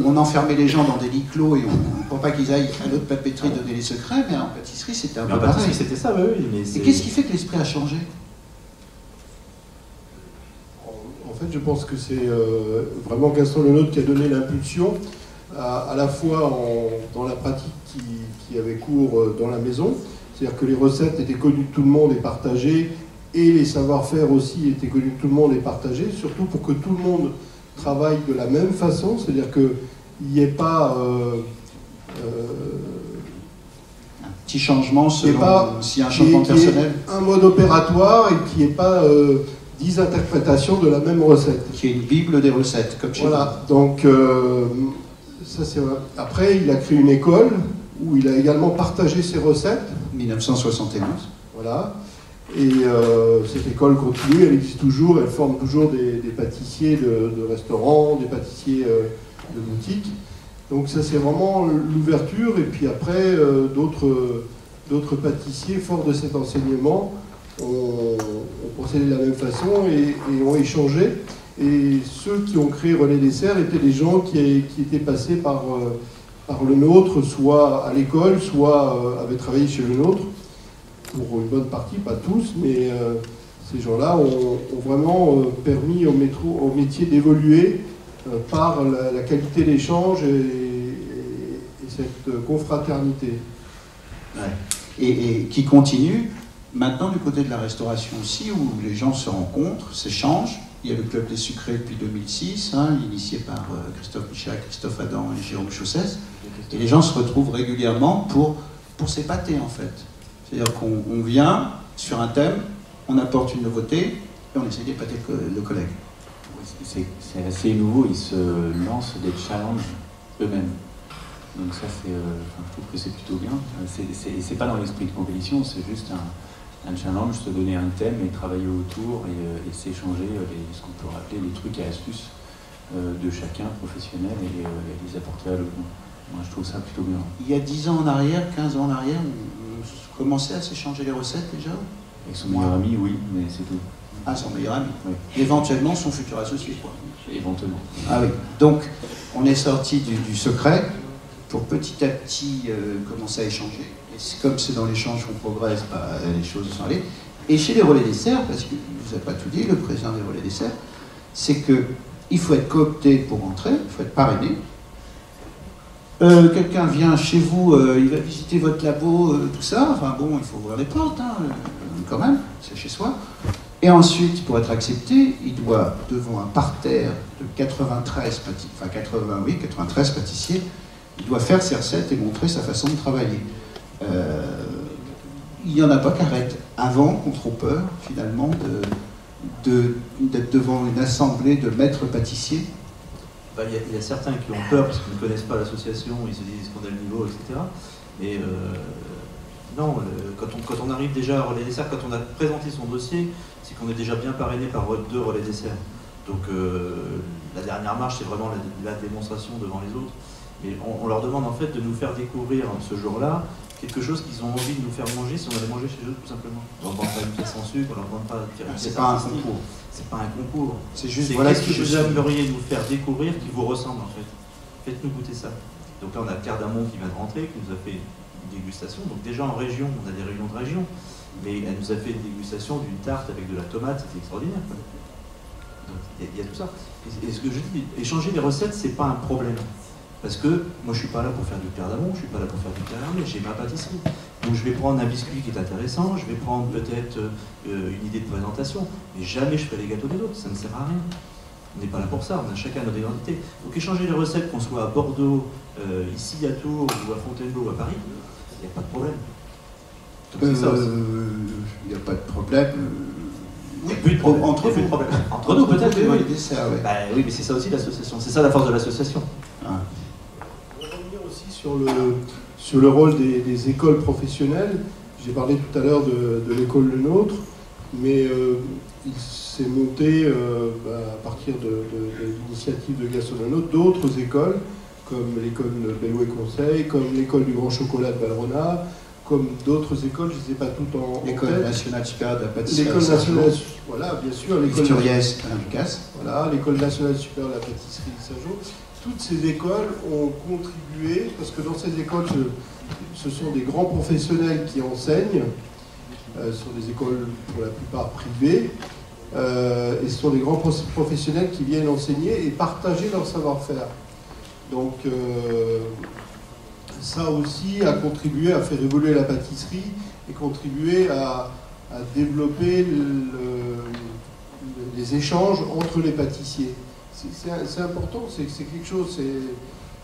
on enfermait les gens dans des lits clos et pour pas qu'ils aillent à l'autre papeterie donner les secrets, mais en pâtisserie, c'était un peu pareil. En pâtisserie, c'était ça, oui. Mais et qu'est-ce qui fait que l'esprit a changé? En je pense que c'est vraiment Gaston Lenôtre qui a donné l'impulsion, à la fois dans la pratique qui avait cours dans la maison, c'est-à-dire que les recettes étaient connues de tout le monde et partagées, et les savoir-faire aussi étaient connus de tout le monde et partagés, surtout pour que tout le monde travaille de la même façon, c'est-à-dire qu'il n'y ait pas... un petit changement selon s'il y a un changement personnel. Un mode opératoire et qu'il n'y ait pas 10 interprétations de la même recette. Qui est une bible des recettes, comme chez voilà, donc ça c'est vrai. Après, il a créé une école où il a également partagé ses recettes. 1971. Voilà. Et cette école continue, elle existe toujours, elle forme toujours des pâtissiers de restaurants, des pâtissiers de boutiques. Donc ça c'est vraiment l'ouverture, et puis après d'autres pâtissiers forts de cet enseignement ont procédé de la même façon et ont échangé. Et ceux qui ont créé Relais Dessert étaient des gens qui étaient passés par Lenôtre, soit à l'école, soit avaient travaillé chez Lenôtre, pour une bonne partie, pas tous, mais ces gens-là ont vraiment permis au métier d'évoluer par la qualité d'échange et cette confraternité. Ouais. Et qui continue maintenant du côté de la restauration aussi, où les gens se rencontrent, s'échangent. Il y a le Club des Sucrés depuis 2006, initié par Christophe Michalak, Christophe Adam et Jérôme Chaussès. Et les gens se retrouvent régulièrement pour s'épater en fait. C'est-à-dire qu'on vient sur un thème, on apporte une nouveauté et on essaie d'épater le collègue. C'est assez nouveau, ils se lancent des challenges eux-mêmes. Donc ça, je trouve que c'est plutôt bien. C'est pas dans l'esprit de compétition, c'est juste un challenge, se donner un thème et travailler autour et s'échanger ce qu'on peut rappeler les trucs et astuces de chacun professionnel et les apporter à l'autre. Moi, je trouve ça plutôt bien. Il y a 10 ans en arrière, 15 ans en arrière, on commençait à s'échanger les recettes déjà? Avec son meilleur ami, oui, mais c'est tout. Ah, son meilleur ami. Oui. Éventuellement son futur associé, quoi. Éventuellement. Ah oui. Donc, on est sorti du secret pour petit à petit commencer à échanger. Et comme c'est dans l'échange qu'on progresse, les choses sont allées. Et chez les Relais Dessert, parce que je ne vous ai pas tout dit, le président des Relais Dessert, c'est qu'il faut être coopté pour entrer, il faut être parrainé. Quelqu'un vient chez vous, il va visiter votre labo, tout ça, enfin bon, il faut ouvrir les portes, quand même, c'est chez soi. Et ensuite, pour être accepté, il doit, devant un parterre de 93 pâtissiers, il doit faire ses recettes et montrer sa façon de travailler. Il n'y en a pas qui arrêtent avant qu'on trop peur, finalement, d'être devant une assemblée de maîtres pâtissiers. Il y a certains qui ont peur parce qu'ils ne connaissent pas l'association, ils se disent qu'on a le niveau, etc. Mais non, quand on arrive déjà à Relais Dessert, quand on a présenté son dossier, c'est qu'on est déjà bien parrainé par 2 Relais Dessert. Donc la dernière marche, c'est vraiment la démonstration devant les autres. Mais on leur demande en fait de nous faire découvrir ce jour-là quelque chose qu'ils ont envie de nous faire manger si on allait manger chez eux tout simplement. On leur demande pas une pièce en sucre, on leur demande pas de tirer une pièce. C'est pas un concours. C'est pas un concours. C'est juste voilà ce que vous aimeriez nous faire découvrir qui vous ressemble en fait. Faites-nous goûter ça. Donc là on a Cardamon qui vient de rentrer, qui nous a fait une dégustation. Donc déjà en région, on a des réunions de région, mais elle nous a fait une dégustation d'une tarte avec de la tomate, c'était extraordinaire. Donc il y a tout ça. Et ce que je dis, échanger les recettes, c'est pas un problème. Parce que moi je suis pas là pour faire du cardamon, je suis pas là pour faire du caramel, j'ai ma pâtisserie. Donc je vais prendre un biscuit qui est intéressant, je vais prendre peut-être une idée de présentation, mais jamais je ferai les gâteaux des autres, ça ne sert à rien. On n'est pas là pour ça, on a chacun notre identité. Donc échanger les recettes, qu'on soit à Bordeaux, ici à Tours, ou à Fontainebleau, ou à Paris, il n'y a pas de problème. Il n'y a pas de problème. Oui, plus de problème. Entre nous peut-être, oui. Oui, mais c'est ça aussi l'association, c'est ça la force de l'association. Ah. On va revenir aussi sur le rôle des écoles professionnelles. J'ai parlé tout à l'heure de l'école Lenôtre, mais il s'est monté à partir de l'initiative de Gaston Lenôtre d'autres écoles, comme l'école Bellouet Conseil, comme l'école du Grand Chocolat de Valrhona, comme d'autres écoles, je ne sais pas tout en L'école nationale supérieure de la pâtisserie. L'école nationale, voilà, bien sûr. L'école voilà, l'école nationale supérieure de la pâtisserie de Saint-Jean. Toutes ces écoles ont contribué, parce que dans ces écoles, ce sont des grands professionnels qui enseignent, ce sont des écoles pour la plupart privées, et ce sont des grands professionnels qui viennent enseigner et partager leur savoir-faire. Donc ça aussi a contribué à faire évoluer la pâtisserie et contribuer à développer les échanges entre les pâtissiers. C'est important, c'est quelque chose,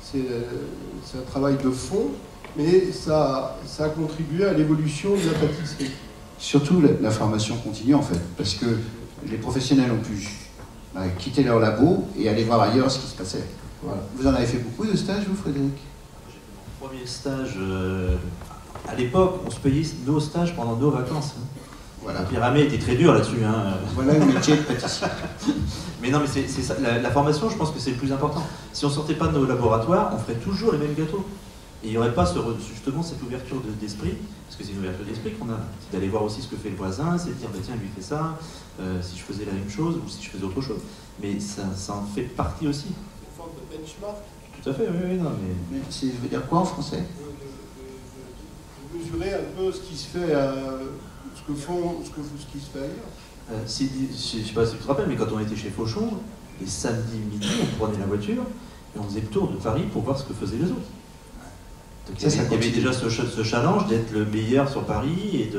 c'est un travail de fond, mais ça a contribué à l'évolution de la pâtisserie. Surtout la formation continue en fait, parce que les professionnels ont pu quitter leur labo et aller voir ailleurs ce qui se passait. Voilà. Vous en avez fait beaucoup de stages, vous, Frédéric? Mon premier stage, à l'époque, on se payait nos stages pendant nos vacances. Hein. Voilà. La pyramide était très dure là-dessus. Hein. Voilà le métier de pâtissier. Mais non, mais c'est ça, la formation, je pense que c'est le plus important. Si on ne sortait pas de nos laboratoires, on ferait toujours les mêmes gâteaux. Et il n'y aurait pas justement cette ouverture d'esprit, parce que c'est une ouverture d'esprit qu'on a. C'est d'aller voir aussi ce que fait le voisin, c'est de dire, bah, tiens, lui fait ça, si je faisais la même chose ou si je faisais autre chose. Mais ça en fait partie aussi. Une forme de benchmark. Tout à fait, oui, non, mais... Ça veut dire quoi en français? De mesurer un peu ce qui se fait, ce qui se fait ailleurs. je ne sais pas si tu te rappelles, mais quand on était chez Fauchon, les samedis midi, on prenait la voiture et on faisait le tour de Paris pour voir ce que faisaient les autres. Donc, il y avait déjà ce challenge d'être le meilleur sur Paris et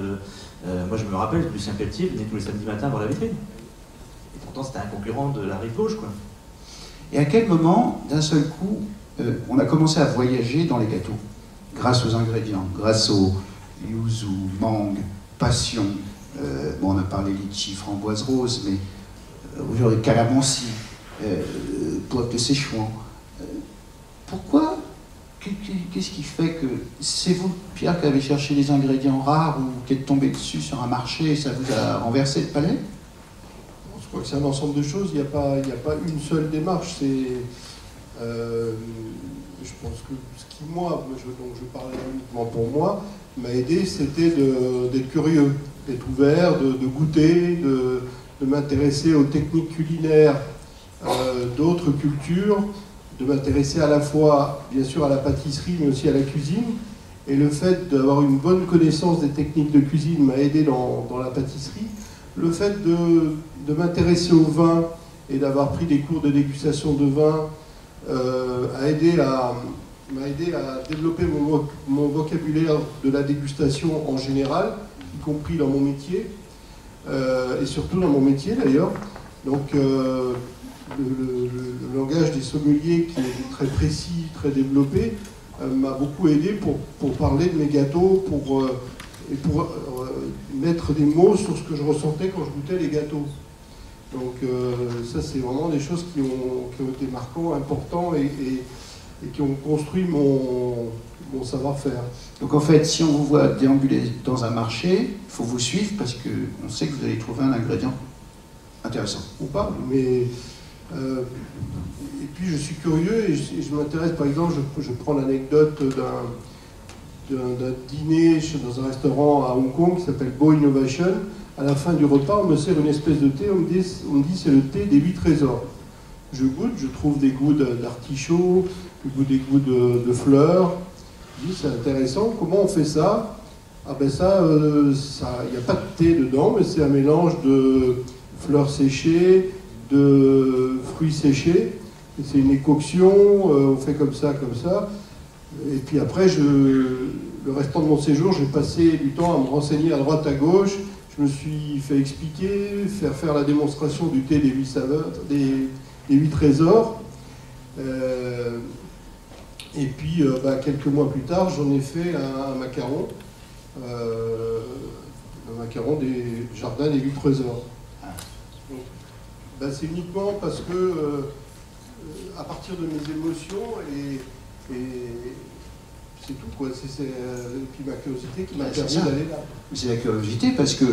moi je me rappelle, Lucien Pelletier venait tous les samedis matins voir la vitrine. Et pourtant c'était un concurrent de la rive gauche, quoi. Et à quel moment, d'un seul coup, on a commencé à voyager dans les gâteaux, grâce aux ingrédients, grâce au yuzu, mangue, passion, bon, on a parlé litchi, framboise rose, mais aujourd'hui calamansi, poivre de Séchouan. Pourquoi? Qu'est-ce qui fait que c'est vous, Pierre, qui avez cherché des ingrédients rares ou qui êtes tombé dessus sur un marché et ça vous a renversé le palais? Je crois que c'est un ensemble de choses, il n'y a pas une seule démarche. Je pense que ce qui, moi, donc je parle uniquement pour moi, m'a aidé, c'était d'être curieux, d'être ouvert, de goûter, de m'intéresser aux techniques culinaires d'autres cultures, de m'intéresser à la fois, bien sûr, à la pâtisserie, mais aussi à la cuisine. Et le fait d'avoir une bonne connaissance des techniques de cuisine m'a aidé dans la pâtisserie. Le fait de m'intéresser au vin et d'avoir pris des cours de dégustation de vin m'a aidé à développer mon vocabulaire de la dégustation en général, y compris dans mon métier, et surtout dans mon métier d'ailleurs. Donc le langage des sommeliers, qui est très précis, très développé, m'a beaucoup aidé pour parler de mes gâteaux, pour mettre des mots sur ce que je ressentais quand je goûtais les gâteaux. Donc ça, c'est vraiment des choses qui ont été marquants, importants et qui ont construit mon savoir-faire. Donc en fait, si on vous voit déambuler dans un marché, il faut vous suivre parce qu'on sait que vous allez trouver un ingrédient intéressant. Ou pas, mais... et puis je suis curieux et je m'intéresse, par exemple, je prends l'anecdote d'un dîner dans un restaurant à Hong Kong qui s'appelle Bo Innovation. À la fin du repas, on me sert une espèce de thé, on me dit c'est le thé des 8 trésors. Je goûte, je trouve des goûts d'artichaut, des goûts de fleurs. Je dis c'est intéressant, comment on fait ça? Ah ben ça, il n'y a pas de thé dedans, mais c'est un mélange de fleurs séchées, de fruits séchés. C'est une écoction, on fait comme ça. Et puis après, le restant de mon séjour, j'ai passé du temps à me renseigner à droite, à gauche. Je me suis fait expliquer, faire la démonstration du thé des 8 saveurs, des 8 trésors. Et puis, quelques mois plus tard, j'en ai fait un macaron. Le macaron des jardins des 8 trésors. Donc, c'est uniquement parce que, à partir de mes émotions, et c'est tout, quoi. Et puis ma curiosité qui m'a permis d'aller là. C'est la curiosité, parce que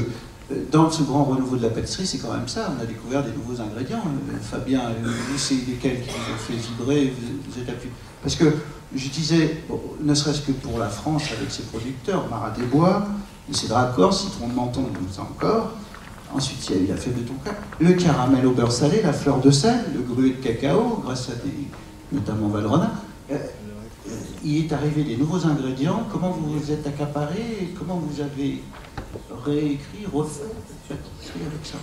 dans ce grand renouveau de la pâtisserie, c'est quand même ça. On a découvert des nouveaux ingrédients. Fabien, vous, c'est lesquels qui vous ont fait vibrer, vous êtes appuyé. Parce que je disais, bon, ne serait-ce que pour la France, avec ses producteurs, Marat des Bois, le cédrat de Corse, citron de menton, comme ça encore. Ensuite, il y a eu la fève de tonka, le caramel au beurre salé, la fleur de sel, le gruau de cacao, grâce à notamment Valrhona. Il est arrivé des nouveaux ingrédients. Comment vous vous êtes accaparé et comment vous avez réécrit, refait avec ça?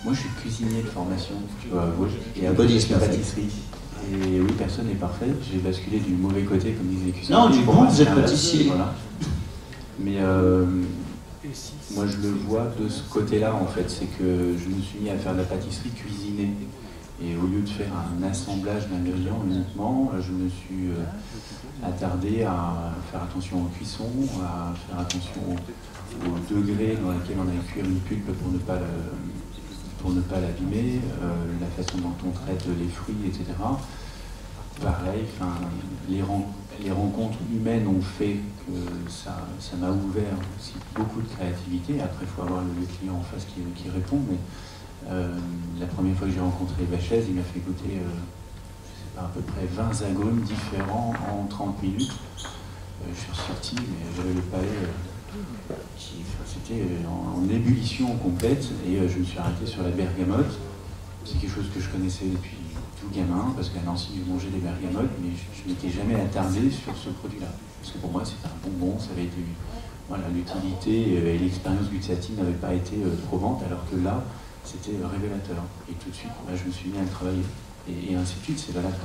Moi, je suis cuisinier de formation, je dois avouer, et Body après, is je fais perfect. pâtisserie. Et oui, personne n'est parfait. J'ai basculé du mauvais côté, comme disait les cuisiniers. Non, du Pour bon, moi, vous c'est êtes l'inverse, pâtissier. Voilà. Mais moi, je le vois de ce côté-là, en fait. C'est que je me suis mis à faire de la pâtisserie cuisinée. Et au lieu de faire un assemblage d'ingrédients uniquement, je me suis attardé à faire attention aux cuissons, à faire attention au degré dans lequel on a cuire une pulpe pour ne pas l'abîmer, la façon dont on traite les fruits, etc. Pareil, les rencontres humaines ont fait que ça m'a ouvert aussi beaucoup de créativité. Après, il faut avoir le client en face qui répond, mais la première fois que j'ai rencontré Vachez, il m'a fait goûter je sais pas, à peu près 20 agrumes différents en 30 minutes. Je suis ressorti, mais j'avais le palais c'était en ébullition complète, et je me suis arrêté sur la bergamote. C'est quelque chose que je connaissais depuis tout gamin, parce qu'à Nancy, je mangeais des bergamotes, mais je m'étais jamais attardé sur ce produit-là. Parce que pour moi, c'était un bonbon, ça avait été... Voilà, l'utilité et l'expérience gustatives n'avaient pas été probantes, alors que là, c'était révélateur. Et tout de suite, je me suis mis à travailler. Et ainsi de suite, c'est valable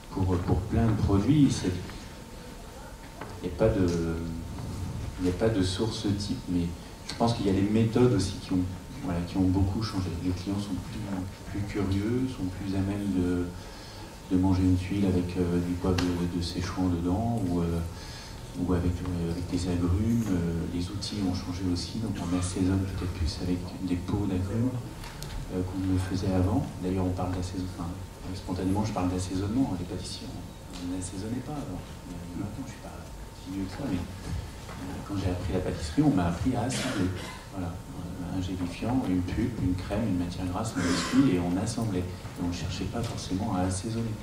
pour plein de produits. Il n'y a pas de source type, mais je pense qu'il y a les méthodes aussi qui ont beaucoup changé. Les clients sont plus curieux, sont plus à même de manger une tuile avec du poivre de Séchouan dedans, ou avec des agrumes. Les outils ont changé aussi, donc on assaisonne peut-être plus avec des pots d'agrumes qu'on ne le faisait avant. D'ailleurs, on parle d'assaisonnement, spontanément je parle d'assaisonnement, les pâtissiers, on n'assaisonnait pas avant. Maintenant, je ne suis pas si vieux que ça, mais quand j'ai appris la pâtisserie, on m'a appris à assembler. Voilà, un gélifiant, une pulpe, une crème, une matière grasse, un biscuit, et on assemblait. Et on ne cherchait pas forcément à assaisonner,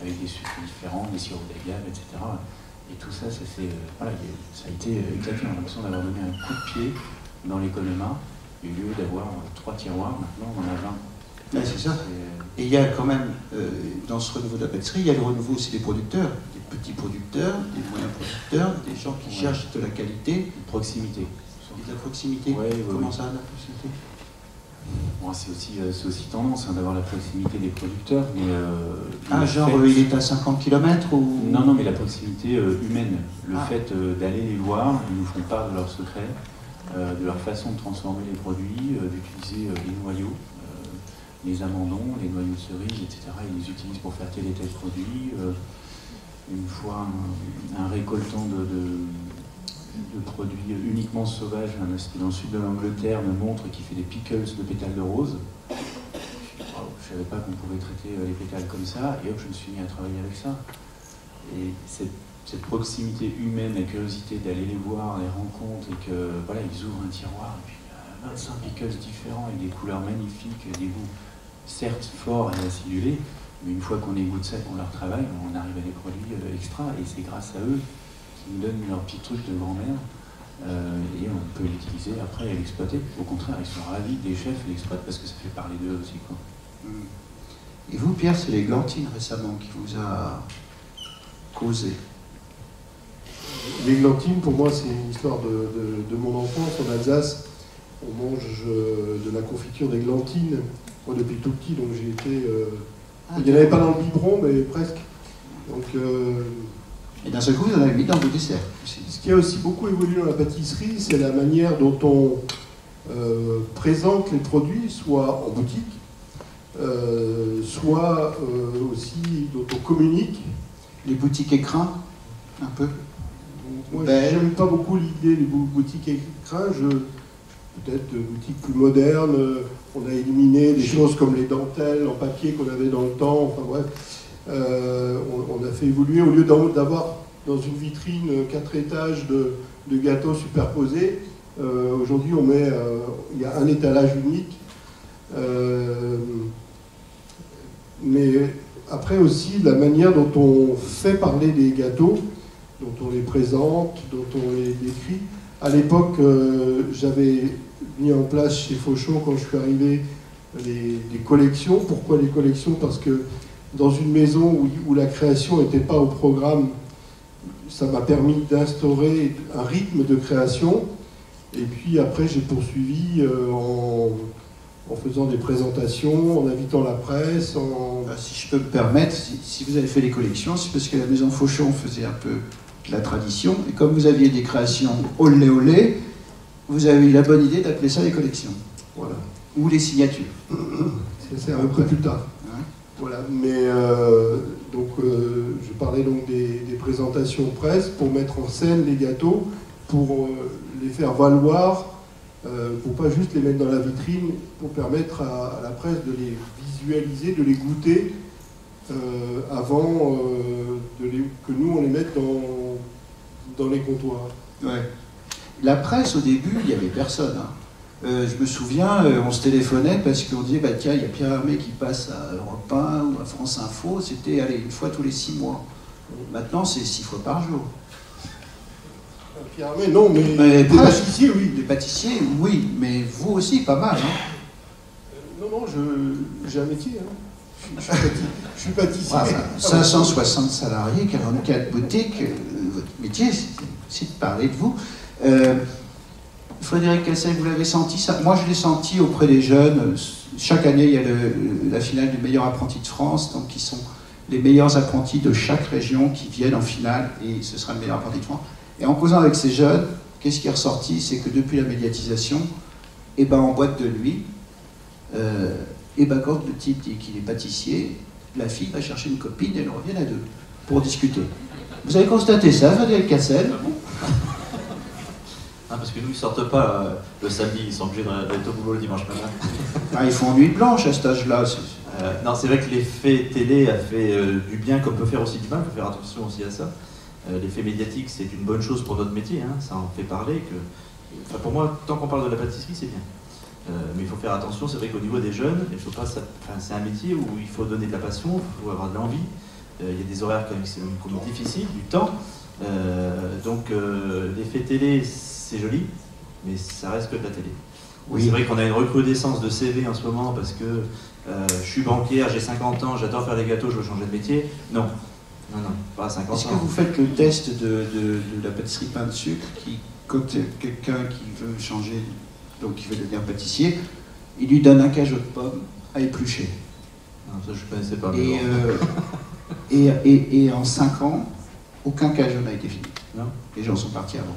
avec des sucres différents, des sirops d'agave, etc. Et tout ça, ça a été éclaté. On a l'impression d'avoir donné un coup de pied dans l'économie. Au lieu d'avoir 3 tiroirs, maintenant on en a 20. Ouais, c'est ça. Et il y a quand même, dans ce renouveau de la pâtisserie, il y a le renouveau aussi des producteurs, des petits producteurs, des moyens producteurs, des gens qui cherchent de la qualité. De proximité. Et de la proximité. Comment ça, la proximité? Bon, c'est aussi tendance d'avoir la proximité des producteurs, mais... il est à 50 km ou... Non, mais la proximité humaine. Le fait d'aller les voir, ils nous font part de leurs secrets, de leur façon de transformer les produits, d'utiliser les noyaux, les amandons, les noyaux de cerise, etc. Ils les utilisent pour faire tel et tel produit. Une fois, un récoltant de produits uniquement sauvages, dans le sud de l'Angleterre, me montre qu'il fait des pickles de pétales de rose. Je ne savais pas qu'on pouvait traiter les pétales comme ça, et hop, je me suis mis à travailler avec ça. Et cette proximité humaine, la curiosité d'aller les voir, les rencontres, et que voilà, ils ouvrent un tiroir, et puis il y a 25 pickles différents avec des couleurs magnifiques, des goûts certes forts et acidulés, mais une fois qu'on égoutte ça, qu'on leur travaille, on arrive à des produits extra, et c'est grâce à eux qu'ils nous donnent leur petit truc de grand-mère, et on peut l'utiliser après et l'exploiter. Au contraire, ils sont ravis, des chefs l'exploitent parce que ça fait parler d'eux aussi, quoi. Et vous, Pierre, c'est les glantines récemment qui vous a causé. Les glantines, pour moi, c'est une histoire de mon enfance. En Alsace, on mange de la confiture d'églantine. Moi, depuis tout petit, donc j'ai été... il n'y en avait pas dans le biberon, mais presque. Donc, et d'un seul coup, vous en avez mis dans vos desserts aussi. Ce qui a aussi beaucoup évolué dans la pâtisserie, c'est la manière dont on présente les produits, soit en boutique, soit aussi dont on communique. Les boutiques écrins, un peu. Moi, j'aime pas beaucoup l'idée des boutiques écrins. Peut-être de boutiques plus modernes. On a éliminé des choses comme les dentelles en papier qu'on avait dans le temps. Enfin bref, on a fait évoluer. Au lieu d'avoir dans une vitrine 4 étages de gâteaux superposés, aujourd'hui il y a un étalage unique. Mais après aussi la manière dont on fait parler les gâteaux, dont on les présente, dont on les décrit. À l'époque, j'avais mis en place chez Fauchon, quand je suis arrivé, des collections. Pourquoi les collections? Parce que dans une maison où la création n'était pas au programme, ça m'a permis d'instaurer un rythme de création. Et puis après, j'ai poursuivi en faisant des présentations, en invitant la presse, Si je peux me permettre, si vous avez fait les collections, c'est parce que la maison Fauchon faisait un peu de la tradition, et comme vous aviez des créations olé olé, vous avez eu la bonne idée d'appeler ça les collections. Voilà. Ou les signatures. C'est un peu plus tard. Ouais. Voilà, mais je parlais donc des présentations presse pour mettre en scène les gâteaux, pour les faire valoir, pour pas juste les mettre dans la vitrine, pour permettre à la presse de les visualiser, de les goûter avant que nous on les mette dans les comptoirs. Ouais. La presse, au début, il n'y avait personne. Hein. Je me souviens, on se téléphonait parce qu'on disait, bah, tiens, il y a Pierre Hermé qui passe à Europe 1 ou à France Info. C'était, allez, une fois tous les 6 mois. Maintenant, c'est 6 fois par jour. Pierre Hermé, non, mais Les pâtissiers, oui. Les pâtissiers, oui, mais vous aussi, pas mal. Hein. Non, j'ai un métier. Hein. Je suis pâtissier. Enfin, 560 salariés, 44 boutiques. Votre métier, c'est de parler de vous. Frédéric Cassel, vous l'avez senti ça? Moi, je l'ai senti auprès des jeunes. Chaque année, il y a la finale du meilleur apprenti de France, donc qui sont les meilleurs apprentis de chaque région qui viennent en finale, et ce sera le meilleur apprenti de France. Et en causant avec ces jeunes, qu'est-ce qui est ressorti? C'est que depuis la médiatisation, et ben en boîte de nuit, et ben quand le type dit qu'il est pâtissier, la fille va chercher une copine et elles reviennent à deux pour discuter. Vous avez constaté ça, Frédéric Cassel? Parce que nous, ils sortent pas le samedi, ils sont obligés d'être au boulot le dimanche matin. Ah, ils font nuit blanche à cet âge-là. Non, c'est vrai que l'effet télé a fait du bien, comme peut faire aussi du mal, il faut faire attention aussi à ça. L'effet médiatique, c'est une bonne chose pour notre métier, hein, ça en fait parler. Enfin, pour moi, tant qu'on parle de la pâtisserie, c'est bien. Mais il faut faire attention, c'est vrai qu'au niveau des jeunes, il faut pas, c'est un métier où il faut donner de la passion, il faut avoir de l'envie. Il y a des horaires quand même difficiles, du temps. Donc l'effet télé, c'est joli, mais ça reste que de la télé. Oui. C'est vrai qu'on a une recrudescence de CV en ce moment parce que je suis banquière, j'ai 50 ans, j'adore faire les gâteaux, je veux changer de métier. Non, pas à 50 ans. Est-ce que vous faites le test de la pâtisserie pain de sucre quand quelqu'un qui veut changer, donc qui veut devenir pâtissier, il lui donne un cajot de pommes à éplucher. Non, ça je ne connaissais pas. Et en 5 ans, aucun cajot n'a été fini. Non. Les gens sont partis avant.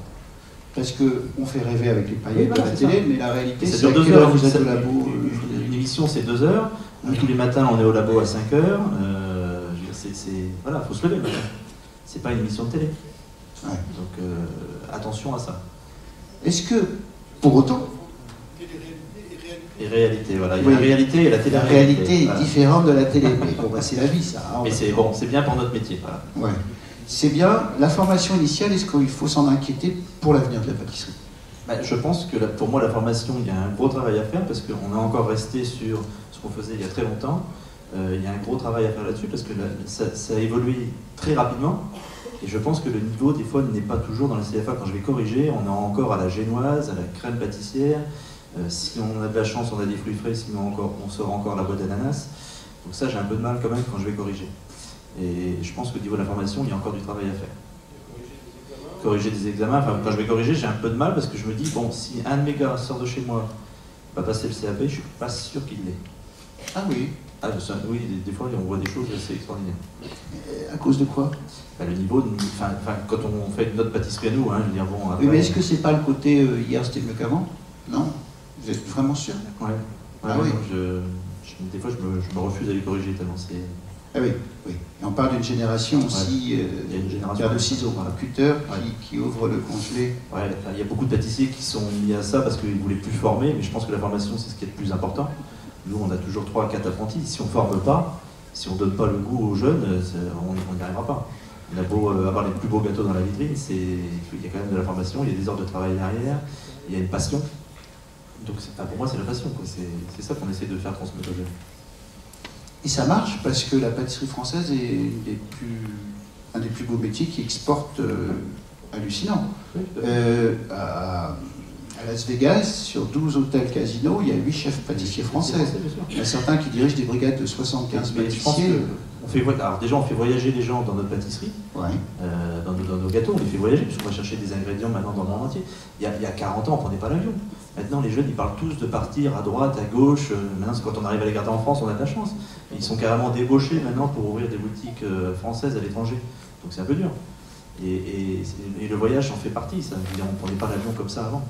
Parce qu'on fait rêver avec les paillettes de la télé, mais la réalité, c'est à à 2 quelle heures. heure vous êtes au labo. Une émission, c'est 2 heures. Nous, tous les matins, on est au labo à 5 heures. Voilà, il faut se lever maintenant. C'est pas une émission de télé. Ouais. Donc, attention à ça. Est-ce que, pour autant... Et réalité, voilà. Il y a la réalité et la télé. La réalité est différente de la télé. Mais bon, bah, c'est la vie, ça. Hein, mais c'est bon, c'est bien pour notre métier. Voilà. Ouais. C'est bien. La formation initiale, est-ce qu'il faut s'en inquiéter pour l'avenir de la pâtisserie? Je pense que pour moi, la formation, il y a un gros travail à faire parce qu'on est encore resté sur ce qu'on faisait il y a très longtemps. Il y a un gros travail à faire là-dessus parce que ça a évolué très rapidement. Et je pense que le niveau, des fois, n'est pas toujours dans la CFA. Quand je vais corriger, on est encore à la génoise, à la crème pâtissière. Si on a de la chance, on a des fruits frais, sinon on sort encore la boîte d'ananas. Donc ça, j'ai un peu de mal quand même quand je vais corriger. Et je pense qu'au niveau de la formation, il y a encore du travail à faire. Corriger des examens, enfin quand je vais corriger, j'ai un peu de mal parce que je me dis, bon, si un de mes gars sort de chez moi, va passer le CAP, je suis pas sûr qu'il l'ait. Ah oui. Oui, des fois on voit des choses assez extraordinaires. À cause de quoi? Le niveau, quand on fait notre pâtisserie à nous, hein, je veux dire, bon... Après, oui, mais est-ce que c'est pas le côté hier c'était mieux qu'avant? Non? Vous êtes vraiment sûr? Ouais. Ah oui. Des fois je me refuse à les corriger tellement c'est... Ah oui, oui. Et on parle d'une génération aussi, il y a une génération de ciseaux, cutter, qui ouvre le congelé. Ouais, il y a beaucoup de pâtissiers qui sont mis à ça parce qu'ils voulaient plus former, mais je pense que la formation c'est ce qui est le plus important. Nous on a toujours 3 à 4 apprentis, si on ne forme pas, si on ne donne pas le goût aux jeunes, on n'y arrivera pas. On a beau avoir les plus beaux gâteaux dans la vitrine, il y a quand même de la formation, il y a des heures de travail derrière, il y a une passion. Donc pour moi c'est la passion, c'est ça qu'on essaie de faire transmettre aux jeunes. Et ça marche parce que la pâtisserie française est un des plus beaux métiers qui exporte hallucinant. À Las Vegas, sur 12 hôtels casinos, il y a 8 chefs pâtissiers français. Il y a certains qui dirigent des brigades de 75 pâtissiers. Alors déjà, on fait voyager les gens dans notre pâtisserie, Ouais. dans nos gâteaux, on les fait voyager, puisqu'on va chercher des ingrédients maintenant dans le monde entier. Il y a 40 ans, on ne prenait pas l'avion. Maintenant, les jeunes, ils parlent tous de partir à droite, à gauche. Maintenant, quand on arrive à les garder en France, on a de la chance. Ils sont carrément débauchés maintenant pour ouvrir des boutiques françaises à l'étranger. Donc c'est un peu dur. Et le voyage en fait partie. Ça. Je veux dire, on ne prenait pas l'avion comme ça avant.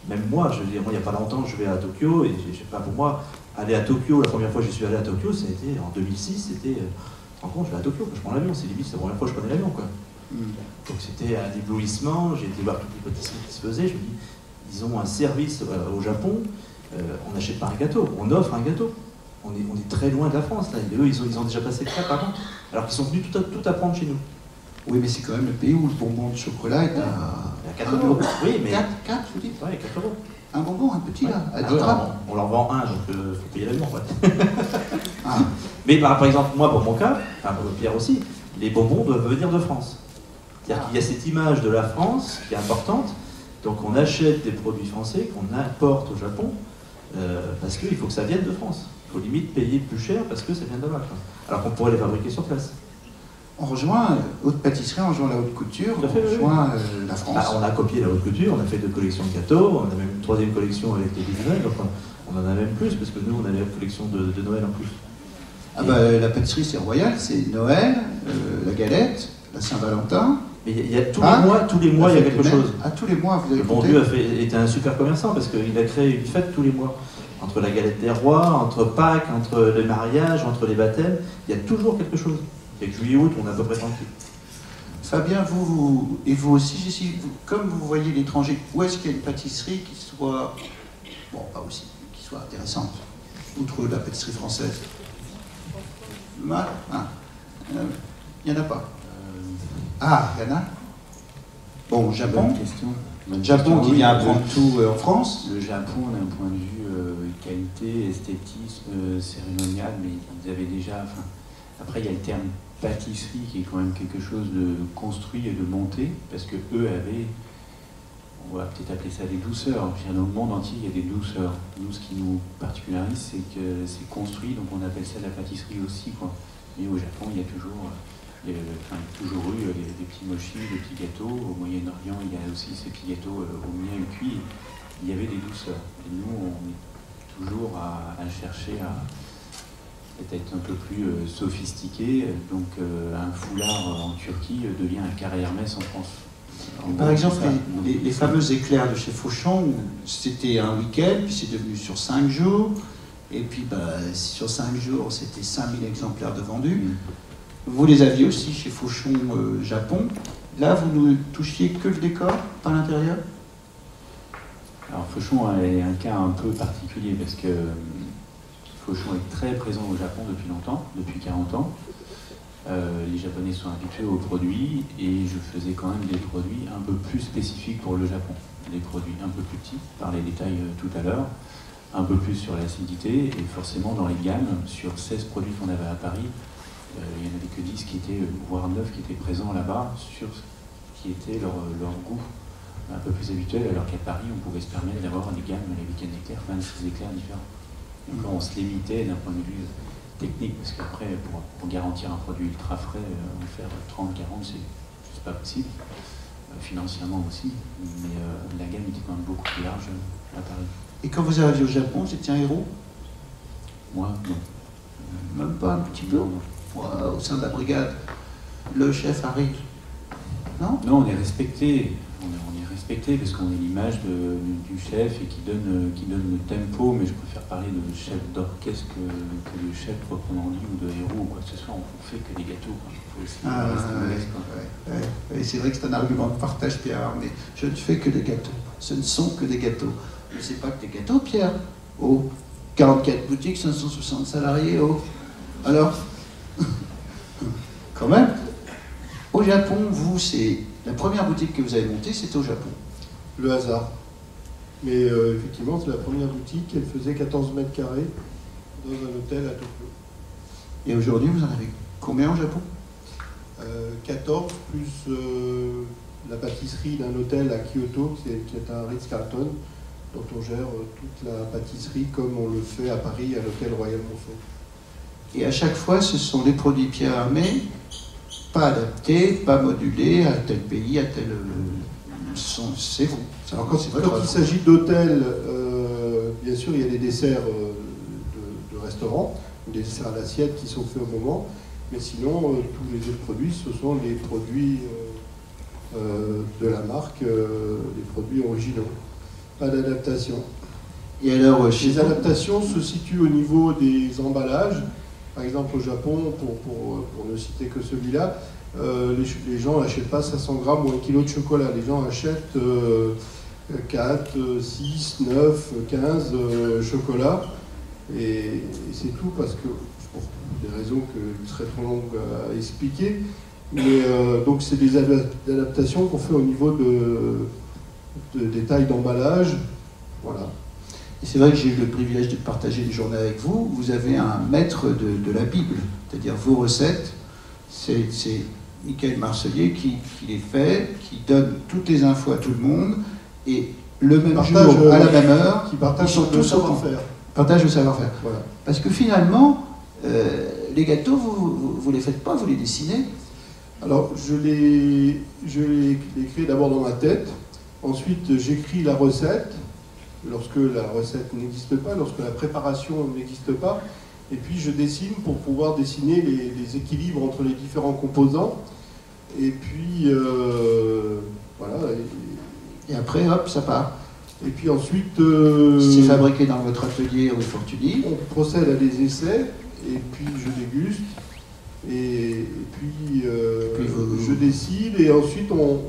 Même moi, je veux dire, moi, il n'y a pas longtemps, je vais à Tokyo, et je sais pas, pour moi, aller à Tokyo, la première fois que je suis allé à Tokyo, ça a été en 2006, c'était, en compte, je vais à Tokyo, je prends l'avion, c'est limite, c'est la première fois que je prenais l'avion, quoi. Donc c'était un éblouissement, j'ai été voir toutes les pâtisseries qui se faisaient, je me dis, ils ont un service au Japon, on n'achète pas un gâteau, on offre un gâteau. On est très loin de la France, là, et eux, ils ont déjà passé le cap avant, alors qu'ils sont venus tout apprendre chez nous. Oui, mais c'est quand même le pays où le bonbon de chocolat est à 4 euros. Oui, mais... 4, vous dites? Ouais, 4 euros. Un bonbon, un petit là, à 10 ouais, grammes. on leur vend un, donc il faut payer l'avion. Ouais. Ah. Mais par exemple, moi, pour mon cas, enfin pour Pierre aussi, les bonbons doivent venir de France. C'est-à-dire qu'il y a cette image de la France qui est importante, donc on achète des produits français qu'on importe au Japon, parce qu'il faut que ça vienne de France. Il faut limite payer plus cher parce que ça vient de là-bas. Alors qu'on pourrait les fabriquer sur place. On rejoint haute pâtisserie, on rejoint la haute couture, Tout à fait, on rejoint la France. On a copié la haute couture, on a fait 2 collections de gâteaux, on a même une 3e collection avec les Disney, donc on en a même plus, parce que nous on a la collection de Noël en plus. Ah bah, la pâtisserie c'est royal, c'est Noël, la galette, la Saint-Valentin. Mais il y a tous les mois il y a quelque chose. Ah, tous les mois, vous avez Le bon Dieu était un super commerçant parce qu'il a créé une fête tous les mois. Entre la galette des rois, entre Pâques, entre les mariages, entre les baptêmes, il y a toujours quelque chose. Et que juillet-août, on est à peu près tranquille. Fabien, et vous aussi, Jessie, comme vous voyez l'étranger, où est-ce qu'il y a une pâtisserie qui soit, bon, pas aussi, qui soit intéressante, outre la pâtisserie française? Mal? Ah, il n'y en a pas. Ah, il y en a? Bon, Japon. Bonne question. Japon qui oui, vient apprendre tout en France. Le Japon, d'un point de vue qualité, esthétisme, cérémonial, mais ils avaient déjà... Enfin, après, il y a le terme pâtisserie qui est quand même quelque chose de construit et de monté, parce que eux avaient, on va peut-être appeler ça des douceurs. Dans le monde entier, il y a des douceurs. Nous, ce qui nous particularise, c'est que c'est construit, donc on appelle ça de la pâtisserie aussi, quoi. Mais au Japon, il y a toujours... eu des petits mochis, des petits gâteaux. Au Moyen-Orient, il y a aussi ces petits gâteaux au miel cuit. Il y avait des douceurs. Et nous, on est toujours à chercher à être un peu plus sophistiqué. Donc, un foulard en Turquie devient un carré Hermès en France. Par exemple, les fameux éclairs de chez Fauchon, c'était un week-end, puis c'est devenu sur 5 jours. Et puis, sur 5 jours, c'était 5000 exemplaires de vendus. Vous les aviez aussi chez Fauchon Japon. Là, vous ne touchiez que le décor par l'intérieur? Alors Fauchon est un cas un peu particulier parce que Fauchon est très présent au Japon depuis longtemps, depuis 40 ans. Les Japonais sont habitués aux produits et je faisais quand même des produits un peu plus spécifiques pour le Japon. Des produits un peu plus petits, par les détails tout à l'heure, un peu plus sur l'acidité et forcément dans les gammes, sur 16 produits qu'on avait à Paris, il n'y en avait que 10 qui étaient, voire 9 qui étaient présents là-bas, sur ce qui était leur goût un peu plus habituel, alors qu'à Paris, on pouvait se permettre d'avoir des gammes, les week-ends éclairs, 26 éclairs différents. Donc là, on se limitait d'un point de vue technique, parce qu'après, pour garantir un produit ultra frais, en faire 30, 40, c'est juste pas possible, financièrement aussi, mais la gamme était quand même beaucoup plus large à Paris. Et quand vous arriviez au Japon, c'était un héros? Moi, non. Même pas un petit peu? Non. Au sein de la brigade, le chef arrive. Non? Non, on est respecté. On est respecté parce qu'on est l'image du chef et qui donne le tempo, mais je préfère parler de chef d'orchestre que de chef proprement dit ou de héros ou quoi que ce soit. On fait que des gâteaux. Il faut aussi rester modeste. Ouais. C'est vrai que c'est un argument de partage, Pierre, mais je ne fais que des gâteaux. Ce ne sont que des gâteaux. Mais c'est pas que des gâteaux, Pierre. Oh, 44 boutiques, 560 salariés, oh. Alors quand même, au Japon, vous, c'est la première boutique que vous avez montée, c'était au Japon. Le hasard. Mais effectivement, c'est la première boutique, elle faisait 14 mètres carrés dans un hôtel à Tokyo. Et aujourd'hui, vous en avez combien au Japon? 14 plus la pâtisserie d'un hôtel à Kyoto, qui est un Ritz-Carlton, dont on gère toute la pâtisserie comme on le fait à Paris à l'hôtel Royal Monceau. Et à chaque fois, ce sont des produits Pierre Hermé, pas adaptés, pas modulés à tel pays, à tel... c'est vous. Alors quand il s'agit d'hôtels, bien sûr, il y a des desserts de restaurants, des desserts à l'assiette qui sont faits au moment, mais sinon, tous les autres produits, ce sont les produits de la marque, les produits originaux. Pas d'adaptation. Et alors, les adaptations se situent au niveau des emballages. Par exemple, au Japon, pour ne citer que celui-là, les gens n'achètent pas 500 grammes ou 1 kg de chocolat. Les gens achètent 4, 6, 9, 15 chocolats. Et c'est tout parce que, pour des raisons qui seraient trop longues à expliquer, mais donc c'est des adaptations qu'on fait au niveau des tailles d'emballage. Voilà. Et c'est vrai que j'ai eu le privilège de partager les journées avec vous. Vous avez un maître de la Bible, c'est-à-dire vos recettes. C'est Michael Marcellier qui les fait, qui donne toutes les infos à tout le monde, et le même jour, à la même heure, qui partage le savoir-faire. Partage le savoir-faire. Voilà. Parce que finalement, les gâteaux, vous les faites pas, vous les dessinez. Alors, je les crée d'abord dans ma tête. Ensuite, j'écris la recette, lorsque la recette n'existe pas, lorsque la préparation n'existe pas. Et puis, je dessine pour pouvoir dessiner les équilibres entre les différents composants. Et puis, voilà. Et après, hop, ça part. Et puis ensuite... c'est fabriqué dans votre atelier rue Fortuny. On procède à des essais, et puis je déguste. Et puis je décide, et ensuite on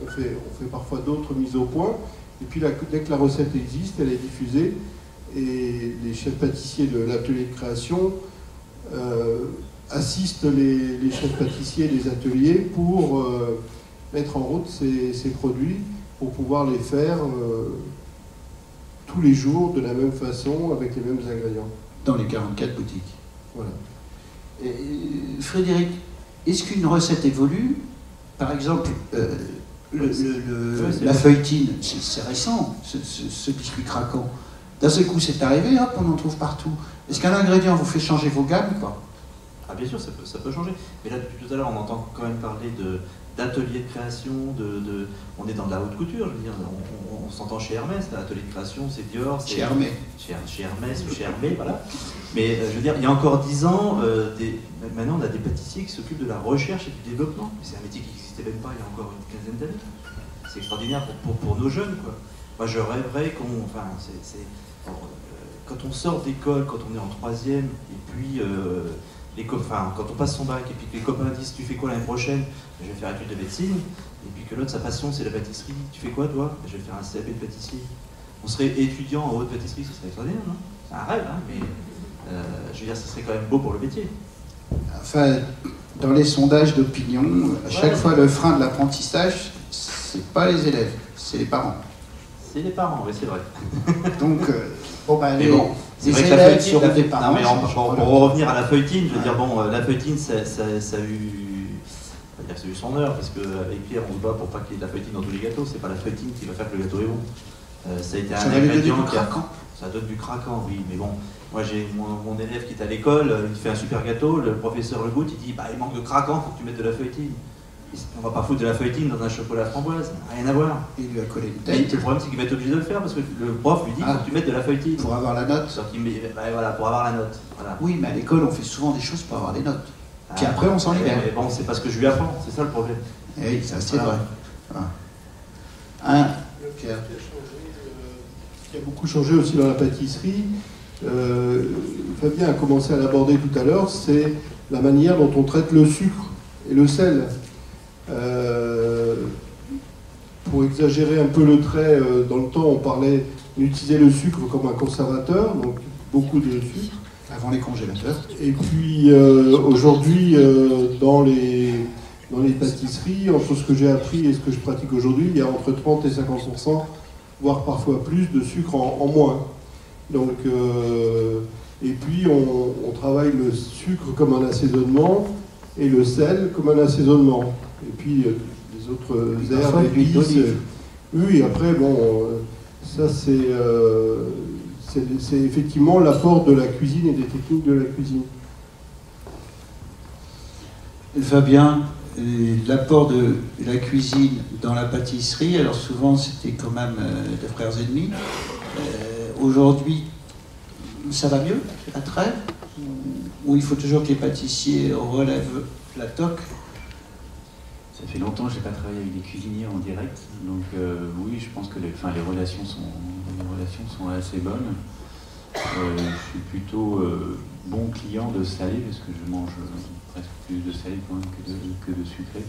fait parfois d'autres mises au point. Et puis dès que la recette existe, elle est diffusée, et les chefs pâtissiers de l'atelier de création assistent les chefs pâtissiers des ateliers pour mettre en route ces produits, pour pouvoir les faire tous les jours de la même façon, avec les mêmes ingrédients. Dans les 44 boutiques. Voilà. Frédéric, est-ce qu'une recette évolue? Par exemple, la feuilletine, c'est récent, ce biscuit craquant. D'un seul coup, c'est arrivé, hop, on en trouve partout. Est-ce qu'un ingrédient vous fait changer vos gammes ou pas? Ah, bien sûr, ça peut changer. Mais là, depuis tout à l'heure, on entend quand même parler d'atelier de création, on est dans de la haute couture, je veux dire, on s'entend chez Hermès, l'atelier de création, c'est Dior, c'est... Chez Hermès. Chez Hermès ou chez Hermès, voilà. Mais je veux dire, il y a encore 10 ans, maintenant on a des pâtissiers qui s'occupent de la recherche et du développement. C'est un métier qui n'existait même pas il y a encore une quinzaine d'années. C'est extraordinaire pour nos jeunes, quoi. Moi, je rêverais qu'on... Enfin, quand on sort d'école, quand on est en 3e, et puis... quand on passe son bac et puis que les copains disent tu fais quoi l'année prochaine, je vais faire études de médecine, et puis que l'autre sa passion c'est la pâtisserie, tu fais quoi toi? Je vais faire un CAP de pâtissier. On serait étudiant en haute pâtisserie, ce serait extraordinaire, non? C'est un rêve, hein, mais je veux dire, ce serait quand même beau pour le métier. Enfin, dans les sondages d'opinion, à chaque fois le frein de l'apprentissage, c'est pas les élèves, c'est les parents. C'est les parents, oui, c'est vrai. Donc, c'est vrai que la feuilletine, des parents, pour revenir à la feuilletine, je veux dire, bon, la feuilletine, ça a eu son heure, parce qu'avec Pierre, on se bat pour pas qu'il y ait de la feuilletine dans tous les gâteaux. C'est pas la feuilletine qui va faire que le gâteau est bon. Ça a été un ingrédient qui ça donne du craquant, oui, mais bon. Moi, j'ai mon élève qui est à l'école, il fait un super gâteau, le professeur le goûte, il dit, bah, il manque de craquant, faut que tu mettes de la feuilletine. On va pas foutre de la feuilletine dans un chocolat framboise, rien à voir. Il lui a collé une tête. Le problème, c'est qu'il va être obligé de le faire parce que le prof lui dit faut que tu mettes de la feuilletine. Pour avoir la note. Voilà, pour avoir la note. Voilà. Oui, mais à l'école, on fait souvent des choses pour avoir des notes. Puis après, on s'en libère. Mais bon, c'est pas ce que je lui apprends, c'est ça le problème. Oui, ça c'est vrai. Pierre. Ce qui a beaucoup changé aussi dans la pâtisserie, Fabien a commencé à l'aborder tout à l'heure, c'est la manière dont on traite le sucre et le sel. Pour exagérer un peu le trait, dans le temps, on parlait d'utiliser le sucre comme un conservateur, donc beaucoup de sucre. Avant les congélateurs. Et puis aujourd'hui, dans les pâtisseries, entre ce que j'ai appris et ce que je pratique aujourd'hui, il y a entre 30 et 50%, voire parfois plus, de sucre en moins. Donc, et puis on travaille le sucre comme un assaisonnement et le sel comme un assaisonnement. Et puis les autres herbes, épices. Oui, après, bon, ça c'est effectivement l'apport de la cuisine et des techniques de la cuisine. Fabien, l'apport de la cuisine dans la pâtisserie, alors souvent c'était quand même des frères ennemis. Aujourd'hui, ça va mieux, la trêve, ou il faut toujours que les pâtissiers relèvent la toque? Ça fait longtemps que je n'ai pas travaillé avec des cuisiniers en direct, donc oui, je pense que les relations sont assez bonnes. Je suis plutôt bon client de salé, parce que je mange presque plus de salé quand même que de sucré.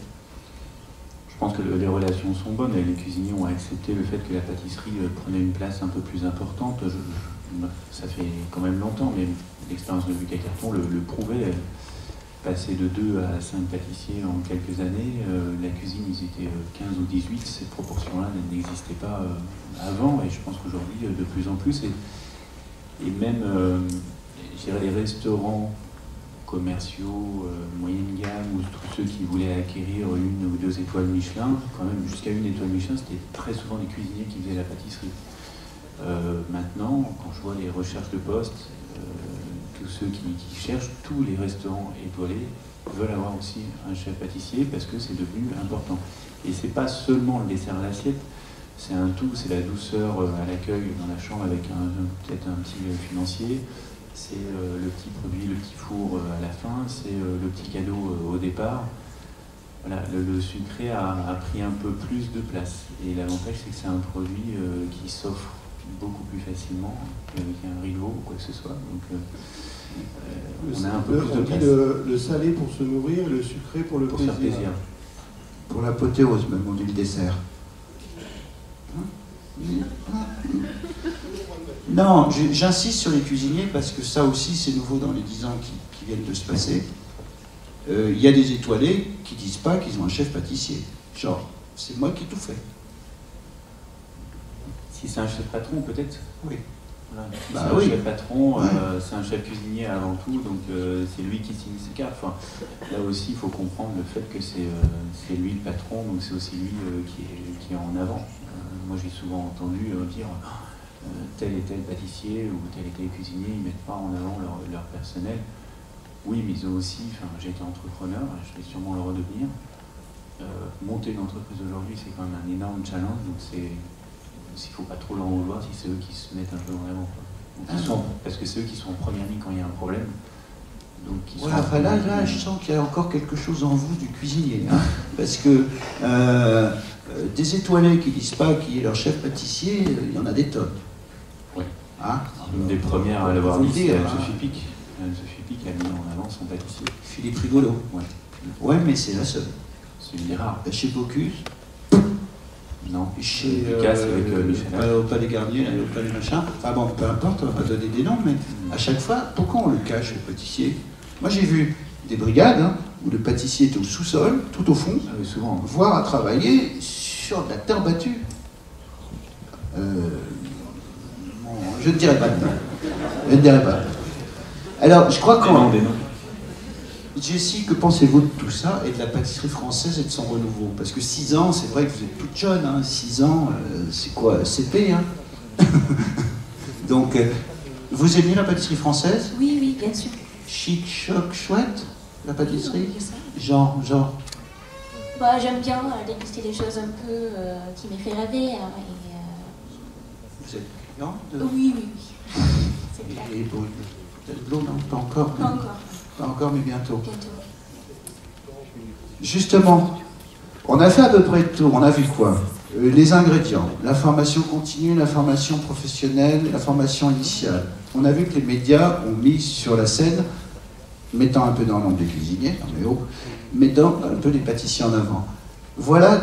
Je pense que les relations sont bonnes et les cuisiniers ont accepté le fait que la pâtisserie prenait une place un peu plus importante. Ça fait quand même longtemps, mais l'expérience de Lucas Carton le prouvait. Passer de 2 à 5 pâtissiers en quelques années, la cuisine, ils étaient 15 ou 18, cette proportion-là n'existait pas avant, et je pense qu'aujourd'hui, de plus en plus, et même, je dirais, les restaurants commerciaux, moyenne gamme, ou tous ceux qui voulaient acquérir 1 ou 2 étoiles Michelin, quand même jusqu'à 1 étoile Michelin, c'était très souvent les cuisiniers qui faisaient la pâtisserie. Maintenant, quand je vois les recherches de poste, tous ceux qui cherchent, tous les restaurants étoilés veulent avoir aussi un chef pâtissier parce que c'est devenu important. Et c'est pas seulement le dessert à l'assiette, c'est un tout, c'est la douceur à l'accueil dans la chambre avec peut-être un petit financier, c'est le petit produit, le petit four à la fin, c'est le petit cadeau au départ. Voilà, le sucré a pris un peu plus de place. Et l'avantage, c'est que c'est un produit qui s'offre beaucoup plus facilement qu'avec un rideau ou quoi que ce soit. Donc, on a un peu plus de place. Le salé pour se nourrir, le sucré pour le plaisir. Faire plaisir. Pour l'apothéose, même, on dit le dessert. Non, j'insiste sur les cuisiniers parce que ça aussi, c'est nouveau dans les 10 ans qui viennent de se passer. Il y a des étoilés qui disent pas qu'ils ont un chef pâtissier. Genre, c'est moi qui tout fais. Si c'est un chef patron, peut-être. Oui. Voilà. Si Bah c'est oui. un chef patron, Ouais. c'est un chef cuisinier avant tout, donc c'est lui qui signe ses cartes. Enfin, là aussi, il faut comprendre le fait que c'est lui le patron, donc c'est aussi lui qui est en avant. Moi, j'ai souvent entendu dire tel et tel pâtissier ou tel et tel cuisinier, ils ne mettent pas en avant leur personnel. Oui, mais ils ont aussi, j'ai été entrepreneur, je vais sûrement le redevenir. Monter une entreprise aujourd'hui, c'est quand même un énorme challenge, donc il ne faut pas trop leur en vouloir si c'est eux qui se mettent un peu en avant. Parce que c'est eux qui sont en première ligne quand il y a un problème. Donc, Ouais, enfin là, je sens qu'il y a encore quelque chose en vous du cuisinier. Hein, parce que des étoilés qui disent pas qui est leur chef pâtissier, il y en a des tonnes. Oui. Hein, une des premières à l'avoir faut le dit, c'est dire, Anne-Sophie Pic. Anne-Sophie Pic a mis en avant son pâtissier. Philippe Rigolo. Ouais. Ouais, mais c'est la seule. C'est une des rares. Chez Bocuse, Non. chez Lucas avec Michel. au Palais Garnier, au Palais Machin. Enfin bon, peu importe, on va pas donner des noms, mais à chaque fois, pourquoi on le cache, le pâtissier? Moi j'ai vu des brigades hein, où le pâtissier était au sous-sol, tout au fond, Ah oui, souvent. voire à travailler sur de la terre battue. Bon, je ne dirai pas de nom. Je ne dirai pas. Alors, je crois qu'en... Des noms. Jessie, que pensez-vous de tout ça et de la pâtisserie française et de son renouveau? Parce que 6 ans, c'est vrai que vous êtes toute jeune, hein, 6 ans, c'est quoi? CP, hein. Donc, vous aimez la pâtisserie française? Oui, oui, bien sûr. Chic, choc, chouette, la pâtisserie? Oui, ça. Genre. Bah, j'aime bien déguster des choses un peu qui me fait rêver. Hein, Vous êtes client de... Oui, oui, oui. C'est clair. Et peut-être de l'eau, non? Pas encore. Pas encore. Pas encore, mais bientôt. Bientôt. Justement, on a fait à peu près le tour. On a vu quoi? Les ingrédients, la formation continue, la formation professionnelle, la formation initiale. On a vu que les médias ont mis sur la scène, mettant un peu dans l'ombre des cuisiniers, non mais oh, mettant un peu les pâtissiers en avant. Voilà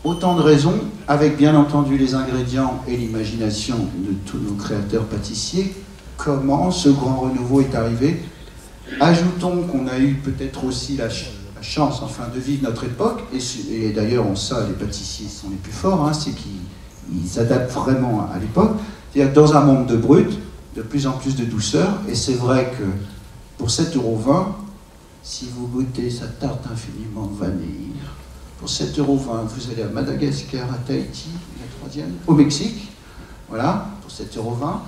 autant de raisons, avec bien entendu les ingrédients et l'imagination de tous nos créateurs pâtissiers, comment ce grand renouveau est arrivé. Ajoutons qu'on a eu peut-être aussi la chance enfin, de vivre notre époque, et d'ailleurs on sait, les pâtissiers sont les plus forts, hein, c'est qu'ils s'adaptent vraiment à l'époque, c'est-à-dire dans un monde de brut, de plus en plus de douceur, et c'est vrai que pour 7,20 €, si vous goûtez sa tarte infiniment de vanille, pour 7,20 €, vous allez à Madagascar, à Tahiti, la troisième, au Mexique, voilà, pour 7,20 €.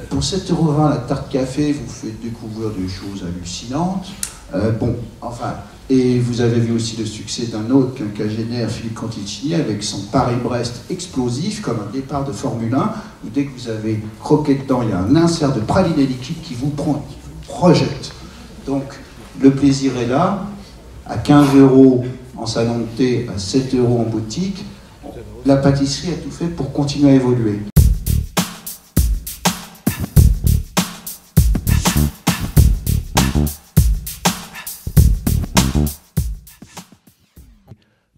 Pour 7,20 € la tarte café vous fait découvrir des choses hallucinantes. Bon, enfin, Et vous avez vu aussi le succès d'un autre quinquagénaire, Philippe Conticini, avec son Paris-Brest explosif, comme un départ de Formule 1, où dès que vous avez croqué dedans, il y a un insert de praliné liquide qui vous prend, qui vous projette. Donc, le plaisir est là, à 15 € en salon de thé, à 7 € en boutique. La pâtisserie a tout fait pour continuer à évoluer.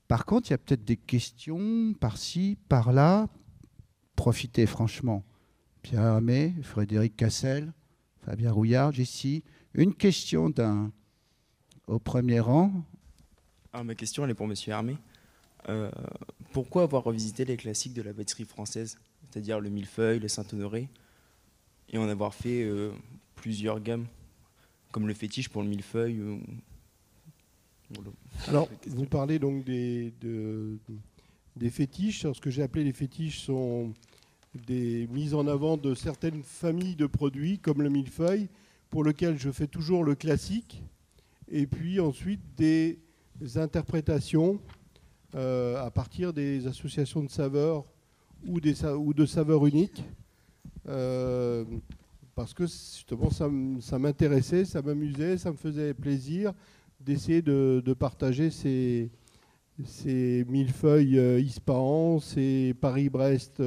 Par contre, il y a peut-être des questions par-ci, par-là. Profitez franchement. Pierre Hermé, Frédéric Cassel, Fabien Rouillard, Jessie. Une question d'un au premier rang. Alors, ma question, elle est pour Monsieur Hermé. Pourquoi avoir revisité les classiques de la pâtisserie française, c'est-à-dire le millefeuille, le Saint-Honoré, et en avoir fait plusieurs gammes, comme le fétiche pour le millefeuille Alors, vous parlez donc des fétiches. Alors, ce que j'ai appelé les fétiches sont des mises en avant de certaines familles de produits, comme le millefeuille, pour lequel je fais toujours le classique, et puis ensuite des interprétations à partir des associations de saveurs ou de saveurs uniques, parce que justement ça m'intéressait, ça m'amusait, ça me faisait plaisir d'essayer de partager ces millefeuilles Ispahan, ces Paris-Brest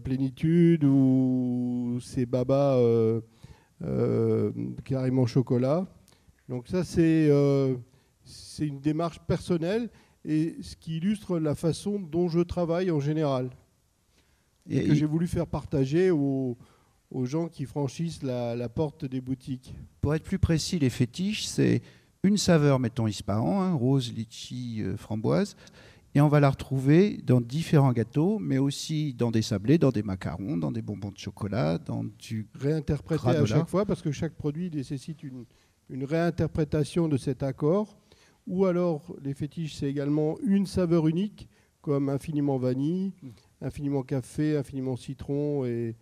Plénitude ou ces Baba carrément chocolat. Donc ça c'est une démarche personnelle et ce qui illustre la façon dont je travaille en général et que j'ai voulu faire partager aux gens qui franchissent la porte des boutiques. Pour être plus précis, les fétiches, c'est une saveur, mettons Ispahan, hein, rose, litchi, framboise, et on va la retrouver dans différents gâteaux, mais aussi dans des sablés, dans des macarons, dans des bonbons de chocolat, dans du réinterprété granola. À chaque fois, parce que chaque produit nécessite une réinterprétation de cet accord. Ou alors, les fétiches, c'est également une saveur unique, comme infiniment vanille, infiniment café, infiniment citron et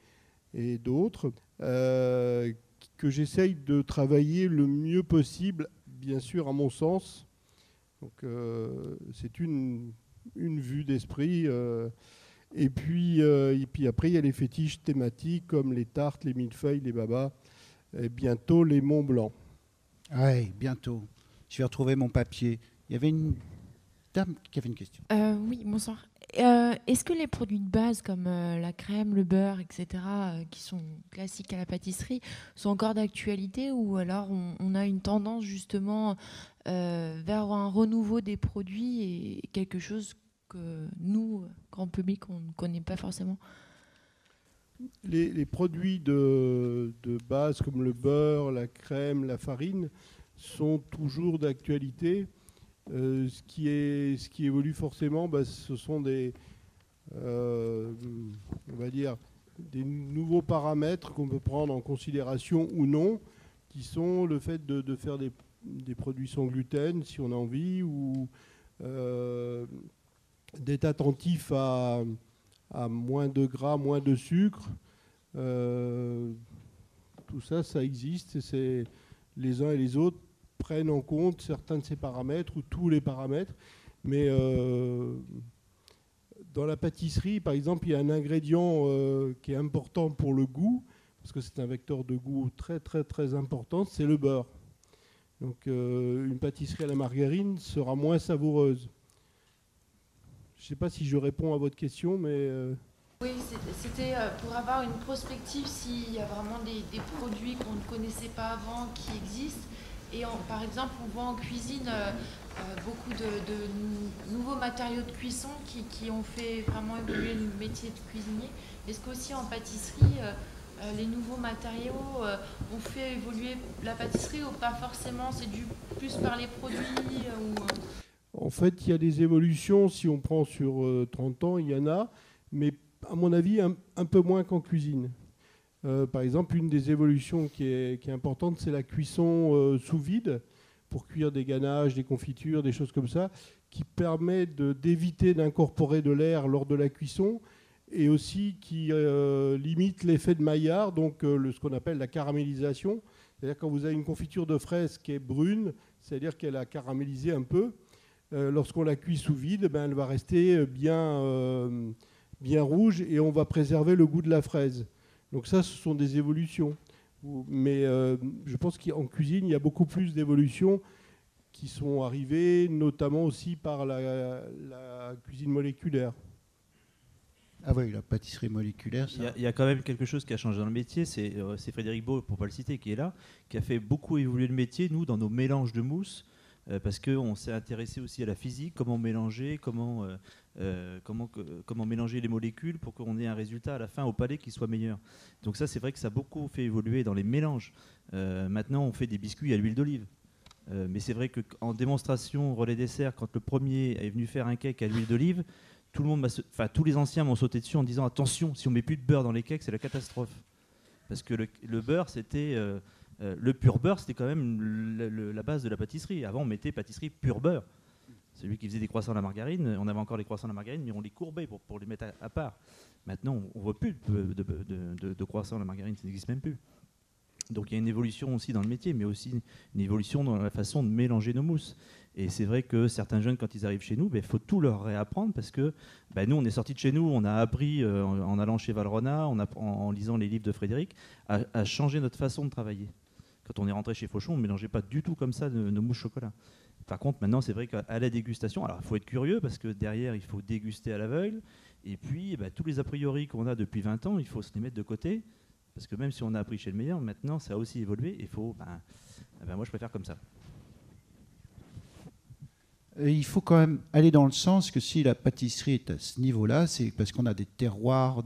d'autres, que j'essaye de travailler le mieux possible, bien sûr, à mon sens. Donc, c'est une vue d'esprit. Et puis après, il y a les fétiches thématiques, comme les tartes, les millefeuilles, les babas, et bientôt les Mont Blanc. Oui, bientôt. Je vais retrouver mon papier. Il y avait une dame qui avait une question. Oui, bonsoir. Est-ce que les produits de base comme la crème, le beurre, etc., qui sont classiques à la pâtisserie, sont encore d'actualité ou alors on a une tendance justement vers un renouveau des produits et quelque chose que nous, grand public, on ne connaît pas forcément? Les produits de base comme le beurre, la crème, la farine sont toujours d'actualité. Ce qui évolue forcément, ce sont on va dire, des nouveaux paramètres qu'on peut prendre en considération ou non, qui sont le fait de faire des produits sans gluten, si on a envie, ou d'être attentif à moins de gras, moins de sucre. Tout ça, ça existe. Et les uns et les autres prennent en compte certains de ces paramètres ou tous les paramètres. Mais dans la pâtisserie, par exemple, il y a un ingrédient qui est important pour le goût, parce que c'est un vecteur de goût très, très, très important, c'est le beurre. Donc une pâtisserie à la margarine sera moins savoureuse. Je ne sais pas si je réponds à votre question, mais... Oui, c'était pour avoir une prospective s'il y a vraiment des produits qu'on ne connaissait pas avant qui existent. Et par exemple, on voit en cuisine beaucoup de nouveaux matériaux de cuisson qui ont fait vraiment évoluer le métier de cuisinier. Est-ce qu'aussi en pâtisserie, les nouveaux matériaux ont fait évoluer la pâtisserie ou pas forcément? C'est dû plus par les produits En fait, il y a des évolutions. Si on prend sur 30 ans, il y en a. Mais à mon avis, un peu moins qu'en cuisine. Par exemple, une des évolutions qui est importante, c'est la cuisson sous vide, pour cuire des ganaches, des confitures, des choses comme ça, qui permet d'éviter d'incorporer de l'air lors de la cuisson, et aussi qui limite l'effet de Maillard, donc ce qu'on appelle la caramélisation. C'est-à-dire quand vous avez une confiture de fraises qui est brune, c'est-à-dire qu'elle a caramélisé un peu. Lorsqu'on la cuit sous vide, ben, elle va rester bien rouge et on va préserver le goût de la fraise. Donc ça, ce sont des évolutions. Mais je pense qu'en cuisine, il y a beaucoup plus d'évolutions qui sont arrivées, notamment aussi par la cuisine moléculaire. Ah oui, la pâtisserie moléculaire, ça. Il y a quand même quelque chose qui a changé dans le métier, c'est Frédéric Beau, pour ne pas le citer, qui est là, qui a fait beaucoup évoluer le métier, nous, dans nos mélanges de mousse, parce qu'on s'est intéressé aussi à la physique, comment mélanger, comment mélanger les molécules pour qu'on ait un résultat à la fin au palais qui soit meilleur. Donc ça, c'est vrai que ça a beaucoup fait évoluer dans les mélanges. Maintenant, on fait des biscuits à l'huile d'olive. Mais c'est vrai qu'en démonstration relais dessert, quand le premier est venu faire un cake à l'huile d'olive, tous les anciens m'ont sauté dessus en disant attention, si on met plus de beurre dans les cakes, c'est la catastrophe. Parce que le beurre, c'était le pur beurre, c'était quand même la base de la pâtisserie. Avant, on mettait pâtisserie pur beurre. Celui qui faisait des croissants à la margarine, on avait encore les croissants à la margarine, mais on les courbait pour les mettre à part. Maintenant, on ne voit plus de croissants à la margarine, ça n'existe même plus. Donc il y a une évolution aussi dans le métier, mais aussi une évolution dans la façon de mélanger nos mousses. Et c'est vrai que certains jeunes, quand ils arrivent chez nous, il faut tout leur réapprendre parce que nous, on est sortis de chez nous, on a appris en allant chez Valrhona, en lisant les livres de Frédéric, à changer notre façon de travailler. Quand on est rentré chez Fauchon, on ne mélangeait pas du tout comme ça nos mousses chocolat. Par contre, maintenant, c'est vrai qu'à la dégustation, alors il faut être curieux parce que derrière, il faut déguster à l'aveugle. Et puis, tous les a priori qu'on a depuis 20 ans, il faut se les mettre de côté. Parce que même si on a appris chez le meilleur, maintenant, ça a aussi évolué. Il faut, moi, je préfère comme ça. Il faut quand même aller dans le sens que si la pâtisserie est à ce niveau-là, c'est parce qu'on a des terroirs,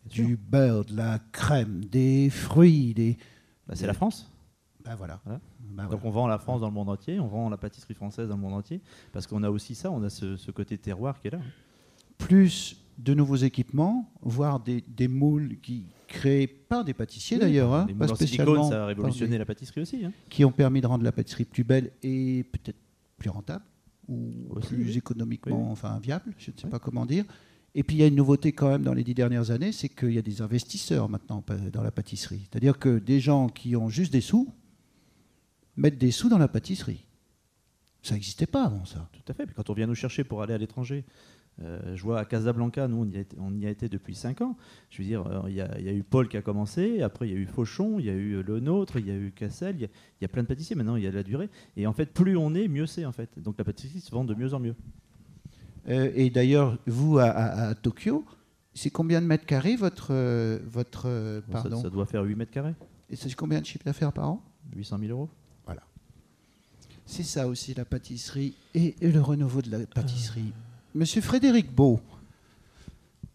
du beurre, de la crème, des fruits. C'est la France. Voilà. Donc on vend la France dans le monde entier, on vend la pâtisserie française dans le monde entier, parce qu'on a aussi ça, on a ce côté terroir qui est là. Plus de nouveaux équipements, voire des moules créés par des pâtissiers d'ailleurs, les moules en silicone, ça a révolutionné la pâtisserie aussi. Qui ont permis de rendre la pâtisserie plus belle et peut-être plus rentable, ou aussi, plus économiquement viable, je ne sais pas comment dire. Et puis il y a une nouveauté quand même dans les 10 dernières années, c'est qu'il y a des investisseurs maintenant dans la pâtisserie. C'est-à-dire que des gens qui ont juste des sous mettent des sous dans la pâtisserie. Ça n'existait pas avant ça. Tout à fait. Puis quand on vient nous chercher pour aller à l'étranger, je vois à Casablanca, nous on y a été depuis 5 ans. Je veux dire, il y a eu Paul qui a commencé, après il y a eu Fauchon, il y a eu Le Nôtre, il y a eu Cassel, il y a plein de pâtissiers. Maintenant il y a de la durée. Et en fait, plus on est, mieux c'est en fait. Donc la pâtisserie se vend de mieux en mieux. Et d'ailleurs, vous à Tokyo, c'est combien de mètres carrés votre pardon, ça doit faire 8 mètres carrés. Et c'est combien de chiffre d'affaires par an? 800 000 euros. Voilà. C'est ça aussi la pâtisserie et le renouveau de la pâtisserie. Monsieur Frédéric Beau,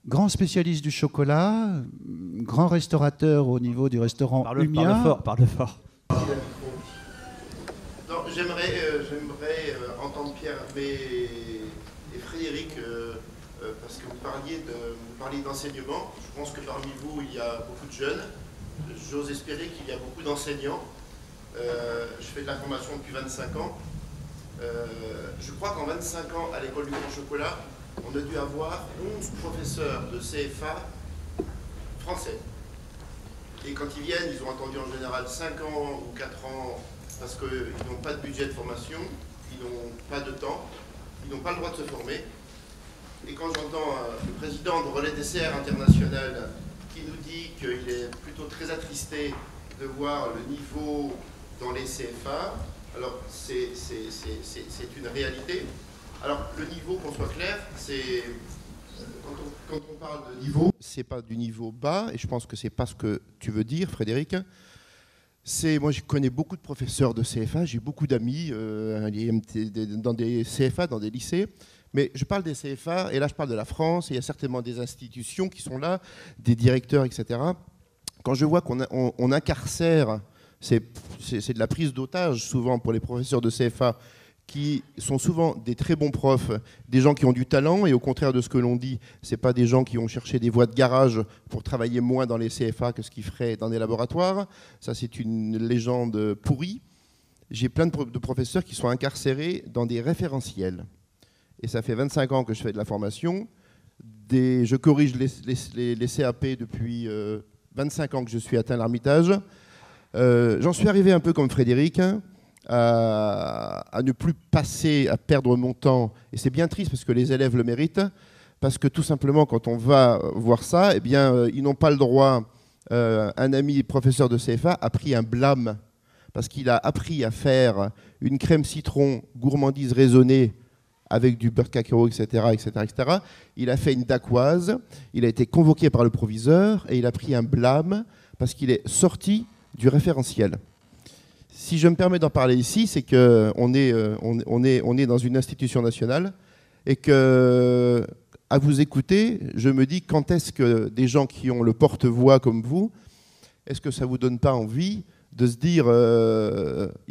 grand spécialiste du chocolat, grand restaurateur au niveau du restaurant Umia. Parle fort. J'aimerais entendre Pierre et Frédéric, parce que vous parliez d'enseignement. Je pense que parmi vous, il y a beaucoup de jeunes. J'ose espérer qu'il y a beaucoup d'enseignants. Je fais de la formation depuis 25 ans. Je crois qu'en 25 ans, à l'école du Grand Chocolat, on a dû avoir 11 professeurs de CFA français. Et quand ils viennent, ils ont attendu en général 5 ans ou 4 ans parce qu'ils n'ont pas de budget de formation, ils n'ont pas de temps, ils n'ont pas le droit de se former. Et quand j'entends le président de Relais Dessert International qui nous dit qu'il est plutôt très attristé de voir le niveau dans les CFA, alors c'est une réalité. Alors le niveau, qu'on soit clair, c'est quand on parle de niveau, c'est pas du niveau bas, et je pense que c'est pas ce que tu veux dire, Frédéric. Moi, je connais beaucoup de professeurs de CFA, j'ai beaucoup d'amis dans des CFA, dans des lycées. Mais je parle des CFA, et là je parle de la France, et il y a certainement des institutions qui sont là, des directeurs, etc. Quand je vois qu'on incarcère, c'est de la prise d'otage souvent pour les professeurs de CFA, qui sont souvent des très bons profs, des gens qui ont du talent, et au contraire de ce que l'on dit, ce n'est pas des gens qui ont cherché des voies de garage pour travailler moins dans les CFA que ce qu'ils feraient dans des laboratoires. Ça, c'est une légende pourrie. J'ai plein de professeurs qui sont incarcérés dans des référentiels. Et ça fait 25 ans que je fais de la formation. Je corrige les CAP depuis 25 ans que je suis atteint l'Ermitage. J'en suis arrivé un peu comme Frédéric. à ne plus passer, à perdre mon temps. Et c'est bien triste parce que les élèves le méritent, parce que tout simplement, quand on va voir ça, eh bien, ils n'ont pas le droit. Un ami professeur de CFA a pris un blâme parce qu'il a appris à faire une crème citron gourmandise raisonnée avec du beurre de cacao, etc., etc., etc. Il a fait une dacquoise, il a été convoqué par le proviseur et il a pris un blâme parce qu'il est sorti du référentiel. Si je me permets d'en parler ici, c'est qu'on est dans une institution nationale et que, à vous écouter, je me dis quand est-ce que des gens qui ont le porte-voix comme vous, est-ce que ça ne vous donne pas envie de se dire il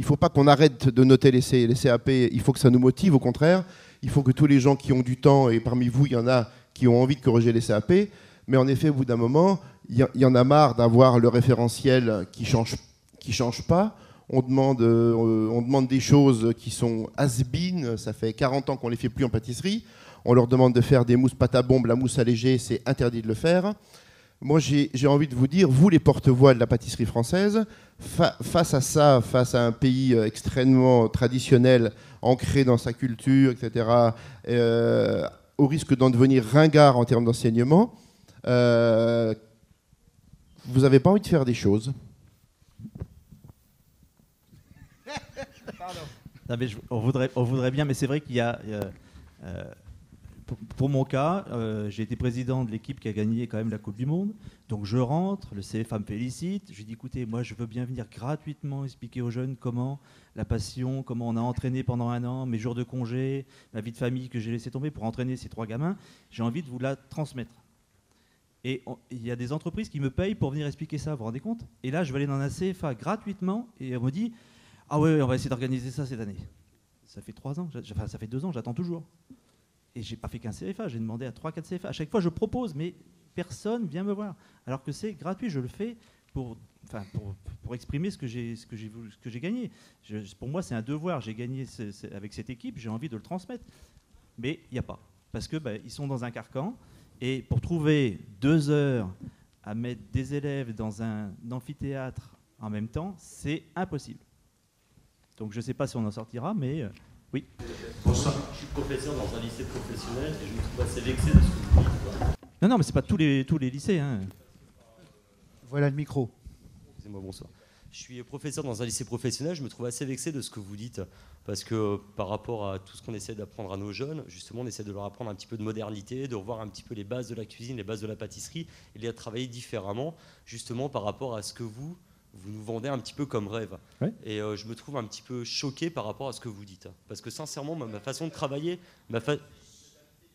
ne faut pas qu'on arrête de noter les CAP, il faut que ça nous motive, au contraire. Il faut que tous les gens qui ont du temps, et parmi vous, il y en a qui ont envie de corriger les CAP, mais en effet, au bout d'un moment, il y en a marre d'avoir le référentiel qui change pas. On demande des choses qui sont has-been, ça fait 40 ans qu'on ne les fait plus en pâtisserie. On leur demande de faire des mousses pâte à bombe, la mousse allégée, c'est interdit de le faire. Moi, j'ai envie de vous dire, vous les porte-voix de la pâtisserie française, face à ça, face à un pays extrêmement traditionnel, ancré dans sa culture, etc., au risque d'en devenir ringard en termes d'enseignement, vous n'avez pas envie de faire des choses. Non, mais on voudrait bien, mais c'est vrai qu'il y a... Pour mon cas, j'ai été président de l'équipe qui a gagné quand même la Coupe du Monde. Donc je rentre, le CFA me félicite. Je dis écoutez, moi je veux bien venir gratuitement expliquer aux jeunes comment la passion, comment on a entraîné pendant 1 an, mes jours de congé, ma vie de famille que j'ai laissé tomber pour entraîner ces 3 gamins. J'ai envie de vous la transmettre. Et il y a des entreprises qui me payent pour venir expliquer ça, vous vous rendez compte? Et là, je vais aller dans un CFA gratuitement et on me dit ah ouais, on va essayer d'organiser ça cette année. Ça fait 3 ans, enfin ça fait 2 ans, j'attends toujours. Et j'ai pas fait qu'un CFA, j'ai demandé à 3-4 CFA. À chaque fois, je propose, mais personne vient me voir. Alors que c'est gratuit, je le fais pour exprimer ce que j'ai gagné. Pour moi, c'est un devoir. J'ai gagné avec cette équipe, j'ai envie de le transmettre. Mais il n'y a pas. Parce que ils sont dans un carcan. Et pour trouver 2 heures à mettre des élèves dans un amphithéâtre en même temps, c'est impossible. Donc je ne sais pas si on en sortira, mais... Oui. Bonsoir. Je suis professeur dans un lycée professionnel et je me trouve assez vexé de ce que vous dites. Non, mais c'est pas tous les lycées. Hein. Voilà le micro. Excusez-moi, bonsoir. Je suis professeur dans un lycée professionnel, je me trouve assez vexé de ce que vous dites, parce que par rapport à tout ce qu'on essaie d'apprendre à nos jeunes, justement, on essaie de leur apprendre un petit peu de modernité, de revoir un petit peu les bases de la cuisine, les bases de la pâtisserie, et les travailler différemment, justement par rapport à ce que vous nous vendez un petit peu comme rêve. Ouais. Et je me trouve un petit peu choqué par rapport à ce que vous dites. Parce que sincèrement, ma façon de travailler, je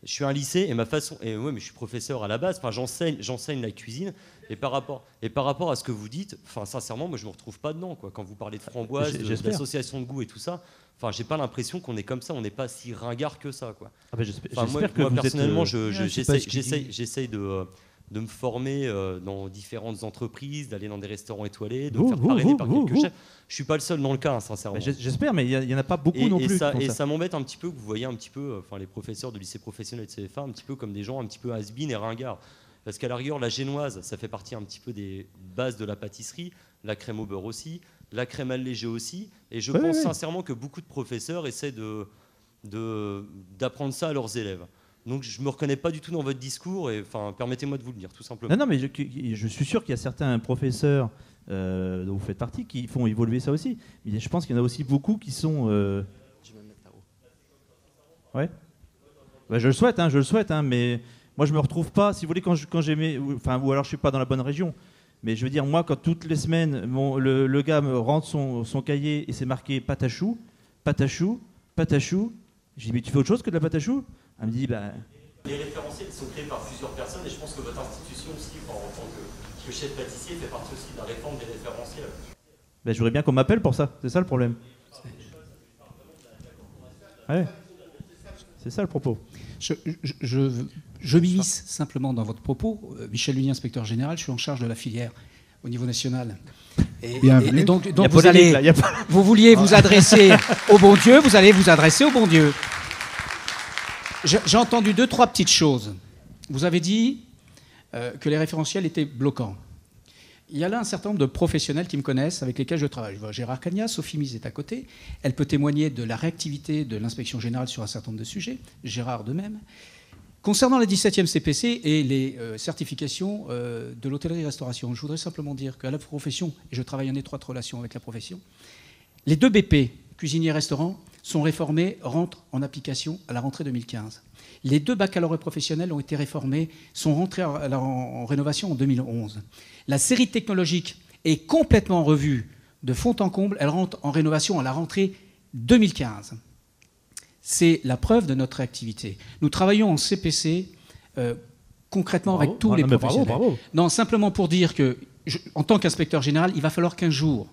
suis un lycée et ma façon... Et ouais, mais je suis professeur à la base, enfin, j'enseigne la cuisine. Et par rapport à ce que vous dites, enfin, sincèrement, moi je ne me retrouve pas dedans. Quoi. Quand vous parlez de framboise, d'association de goût et tout ça, enfin, j'ai pas l'impression qu'on est comme ça, on n'est pas si ringard que ça. Quoi. Ah ben, moi personnellement, j'essaye de me former dans différentes entreprises, d'aller dans des restaurants étoilés, de me faire parrainer par quelques chefs. Je ne suis pas le seul dans le cas, hein, sincèrement. J'espère, mais il n'y en a pas beaucoup non plus. Ça m'embête un petit peu que vous voyez un petit peu les professeurs de lycée professionnel et de CFA un petit peu comme des gens un petit peu has-been et ringards. Parce qu'à la rigueur, la génoise, ça fait partie un petit peu des bases de la pâtisserie, la crème au beurre aussi, la crème allégée aussi. Et je pense sincèrement que beaucoup de professeurs essaient d'apprendre ça à leurs élèves. Donc je ne me reconnais pas du tout dans votre discours et permettez-moi de vous le dire tout simplement. Non mais je suis sûr qu'il y a certains professeurs dont vous faites partie qui font évoluer ça aussi. Mais je pense qu'il y en a aussi beaucoup qui sont... Je vais me mettre là-haut. Ouais. Je le souhaite, mais moi je ne me retrouve pas, si vous voulez, quand j'aimais... ou alors je ne suis pas dans la bonne région. Mais je veux dire, moi quand toutes les semaines, le gars me rentre son cahier et c'est marqué pâte à choux, je dis mais tu fais autre chose que de la pâte à choux? Elle me dit, les référentiels sont créés par plusieurs personnes et je pense que votre institution aussi, en tant que chef pâtissier, fait partie aussi de la réforme des référentiels. Je voudrais bien qu'on m'appelle pour ça, c'est ça le problème. Ouais. C'est ça le propos. Je m'immisce simplement dans votre propos. Michel Luny, inspecteur général, je suis en charge de la filière au niveau national. Et donc vous vouliez vous adresser au bon Dieu, vous allez vous adresser au bon Dieu. J'ai entendu 2-3 petites choses. Vous avez dit que les référentiels étaient bloquants. Il y a là un certain nombre de professionnels qui me connaissent, avec lesquels je travaille. Je vois Gérard Cagnas, Sophie Mise est à côté. Elle peut témoigner de la réactivité de l'inspection générale sur un certain nombre de sujets. Gérard de même. Concernant la 17e CPC et les certifications de l'hôtellerie-restauration, je voudrais simplement dire qu'à la profession, et je travaille en étroite relation avec la profession, les 2 BP, cuisinier-restaurant, sont réformés, rentrent en application à la rentrée 2015. Les 2 baccalauréats professionnels ont été réformés, sont rentrés en rénovation en 2011. La série technologique est complètement revue de fond en comble. Elle rentre en rénovation à la rentrée 2015. C'est la preuve de notre activité. Nous travaillons en CPC concrètement avec tous les professionnels. Bravo. Non, simplement pour dire que, en tant qu'inspecteur général, il va falloir qu'un jour,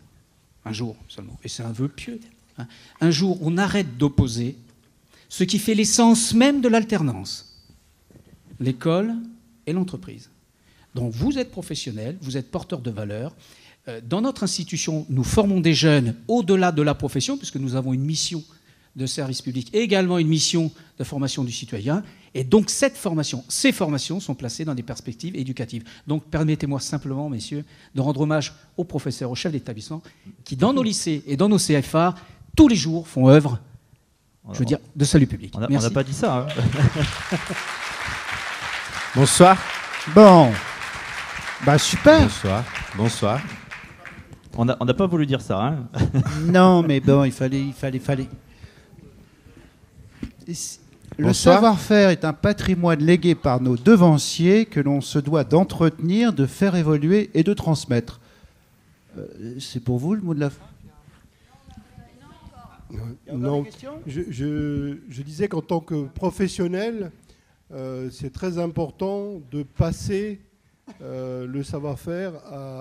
seulement, et c'est un vœu pieux, hein, un jour on arrête d'opposer ce qui fait l'essence même de l'alternance, l'école et l'entreprise. Donc vous êtes professionnel, vous êtes porteur de valeurs. Dans notre institution, nous formons des jeunes au-delà de la profession, puisque nous avons une mission de service public et également une mission de formation du citoyen. Et donc ces formations sont placées dans des perspectives éducatives. Donc permettez-moi simplement, messieurs, de rendre hommage aux professeurs, aux chefs d'établissement, qui dans nos lycées et dans nos CFA, tous les jours font œuvre, je veux dire, de salut public. On n'a pas dit ça. Hein. Bonsoir. Bon. Bah super. Bonsoir. On n'a pas voulu dire ça. Hein. Non, mais bon, il fallait. Le savoir-faire est un patrimoine légué par nos devanciers que l'on se doit d'entretenir, de faire évoluer et de transmettre. C'est pour vous le mot de la fin? Non, je disais qu'en tant que professionnel, c'est très important de passer le savoir-faire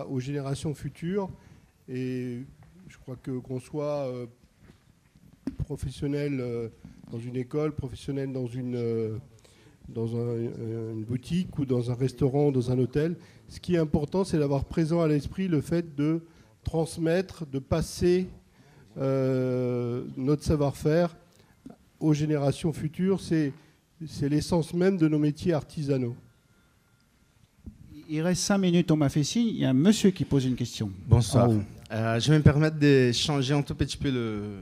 aux générations futures. Et je crois qu'on soit professionnel dans une école, professionnel dans une boutique ou dans un restaurant, dans un hôtel. Ce qui est important, c'est d'avoir présent à l'esprit le fait de transmettre, de passer notre savoir-faire aux générations futures. C'est l'essence même de nos métiers artisanaux. Il reste 5 minutes, on m'a fait signe. Il y a un monsieur qui pose une question. Bonsoir. Je vais me permettre de changer un tout petit peu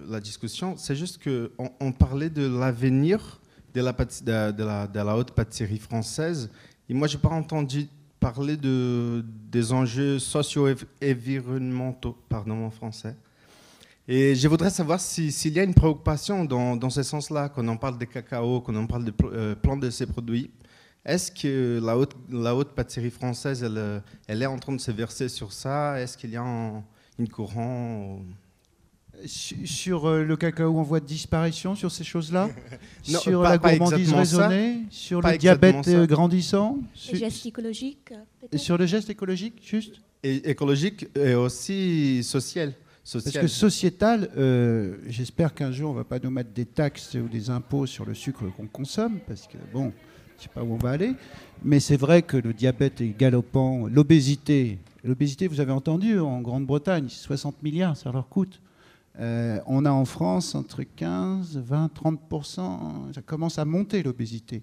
la discussion. C'est juste qu'on parlait de l'avenir de la haute pâtisserie française. Et moi, je n'ai pas entendu parler des enjeux socio-environnementaux, pardon mon français. Et je voudrais savoir s'il y a une préoccupation dans ce sens-là, quand on parle de cacao, quand on parle de plan de ces produits. Est-ce que la haute pâtisserie française, elle est en train de se verser sur ça? Est-ce qu'il y a une courant sur le cacao en voie de disparition, sur ces choses-là? Sur la gourmandise raisonnée? Sur le diabète grandissant? Les gestes écologiques, peut-être? Sur le geste écologique, juste? Et écologique et aussi social. Parce que sociétal, j'espère qu'un jour on ne va pas nous mettre des taxes ou des impôts sur le sucre qu'on consomme, parce que bon, je ne sais pas où on va aller, mais c'est vrai que le diabète est galopant, l'obésité, vous avez entendu, en Grande-Bretagne, 60 milliards, ça leur coûte. On a en France entre 15, 20, 30%, ça commence à monter l'obésité.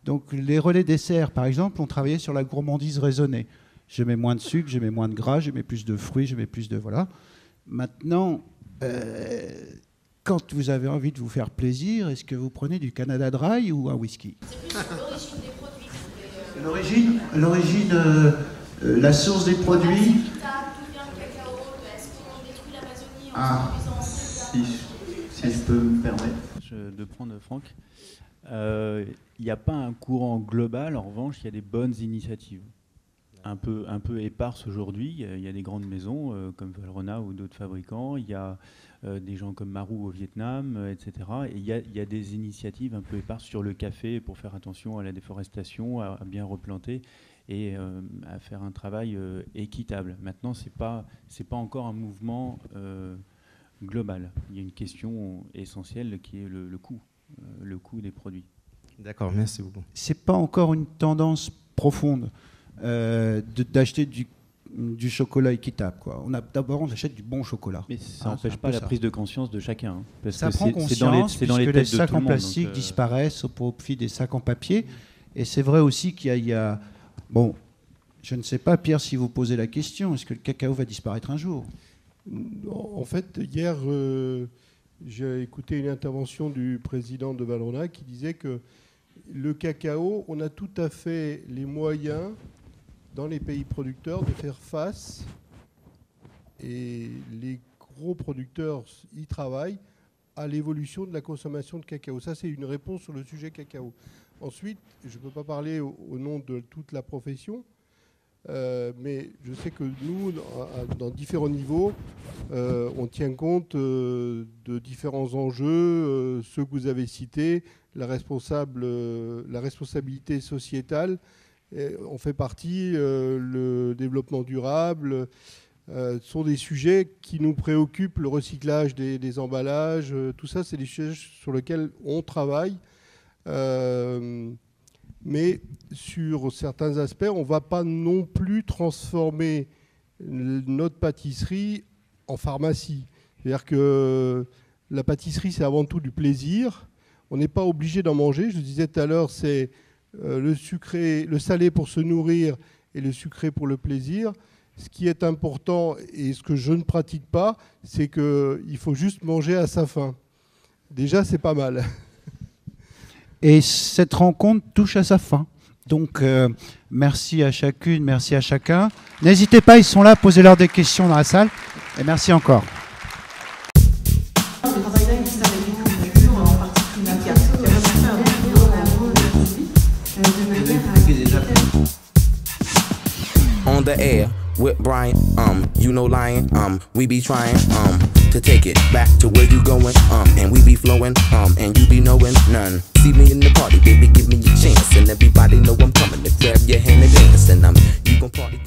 Donc les relais desserts, par exemple, ont travaillé sur la gourmandise raisonnée. Je mets moins de sucre, je mets moins de gras, je mets plus de fruits, je mets plus de... Voilà. Maintenant, quand vous avez envie de vous faire plaisir, est-ce que vous prenez du Canada Dry ou un whisky? L'origine, la source des produits. Ah, si je peux me permettre de prendre Franck. Il n'y a pas un courant global, en revanche, il y a des bonnes initiatives. Un peu éparses aujourd'hui. Il y a des grandes maisons comme Valrhona ou d'autres fabricants. Il y a des gens comme Marou au Vietnam, etc. Et il y a des initiatives un peu éparses sur le café pour faire attention à la déforestation, à bien replanter et à faire un travail équitable. Maintenant, c'est pas encore un mouvement global. Il y a une question essentielle qui est le coût des produits. D'accord, merci beaucoup. C'est pas encore une tendance profonde. D'acheter du chocolat équitable, quoi. D'abord, on achète du bon chocolat. Mais ça n'empêche pas la prise de conscience de chacun. Hein, parce ça que prend conscience, puisque les sacs en plastique disparaissent au profit des sacs en papier. Et c'est vrai aussi qu'il y a... Bon, Je ne sais pas, Pierre, si vous posez la question, est-ce que le cacao va disparaître un jour? En fait, hier, j'ai écouté une intervention du président de Valrhona qui disait que le cacao, on a tout à fait les moyens dans les pays producteurs de faire face, et les gros producteurs y travaillent, à l'évolution de la consommation de cacao. Ça, c'est une réponse sur le sujet cacao. Ensuite, je ne peux pas parler au nom de toute la profession, mais je sais que nous, dans différents niveaux, on tient compte de différents enjeux, ceux que vous avez cités, la responsabilité sociétale, on fait partie, le développement durable, sont des sujets qui nous préoccupent, le recyclage des emballages, tout ça, c'est des sujets sur lesquels on travaille. Mais sur certains aspects, on ne va pas non plus transformer notre pâtisserie en pharmacie. C'est-à-dire que la pâtisserie, c'est avant tout du plaisir. On n'est pas obligé d'en manger. Je le disais tout à l'heure, c'est le sucré, le salé pour se nourrir et le sucré pour le plaisir. Ce qui est important et ce que je ne pratique pas, c'est qu'il faut juste manger à sa faim. Déjà, c'est pas mal. Et cette rencontre touche à sa fin. Donc, merci à chacune, merci à chacun. N'hésitez pas, ils sont là, posez-leur des questions dans la salle. Et merci encore. On the air with Brian, you know lying, we be trying, to take it back to where you going, and we be flowing, and you be knowing none. See me in the party, baby, give me a chance, and everybody know I'm coming to grab your hand and dance, and you gon' party.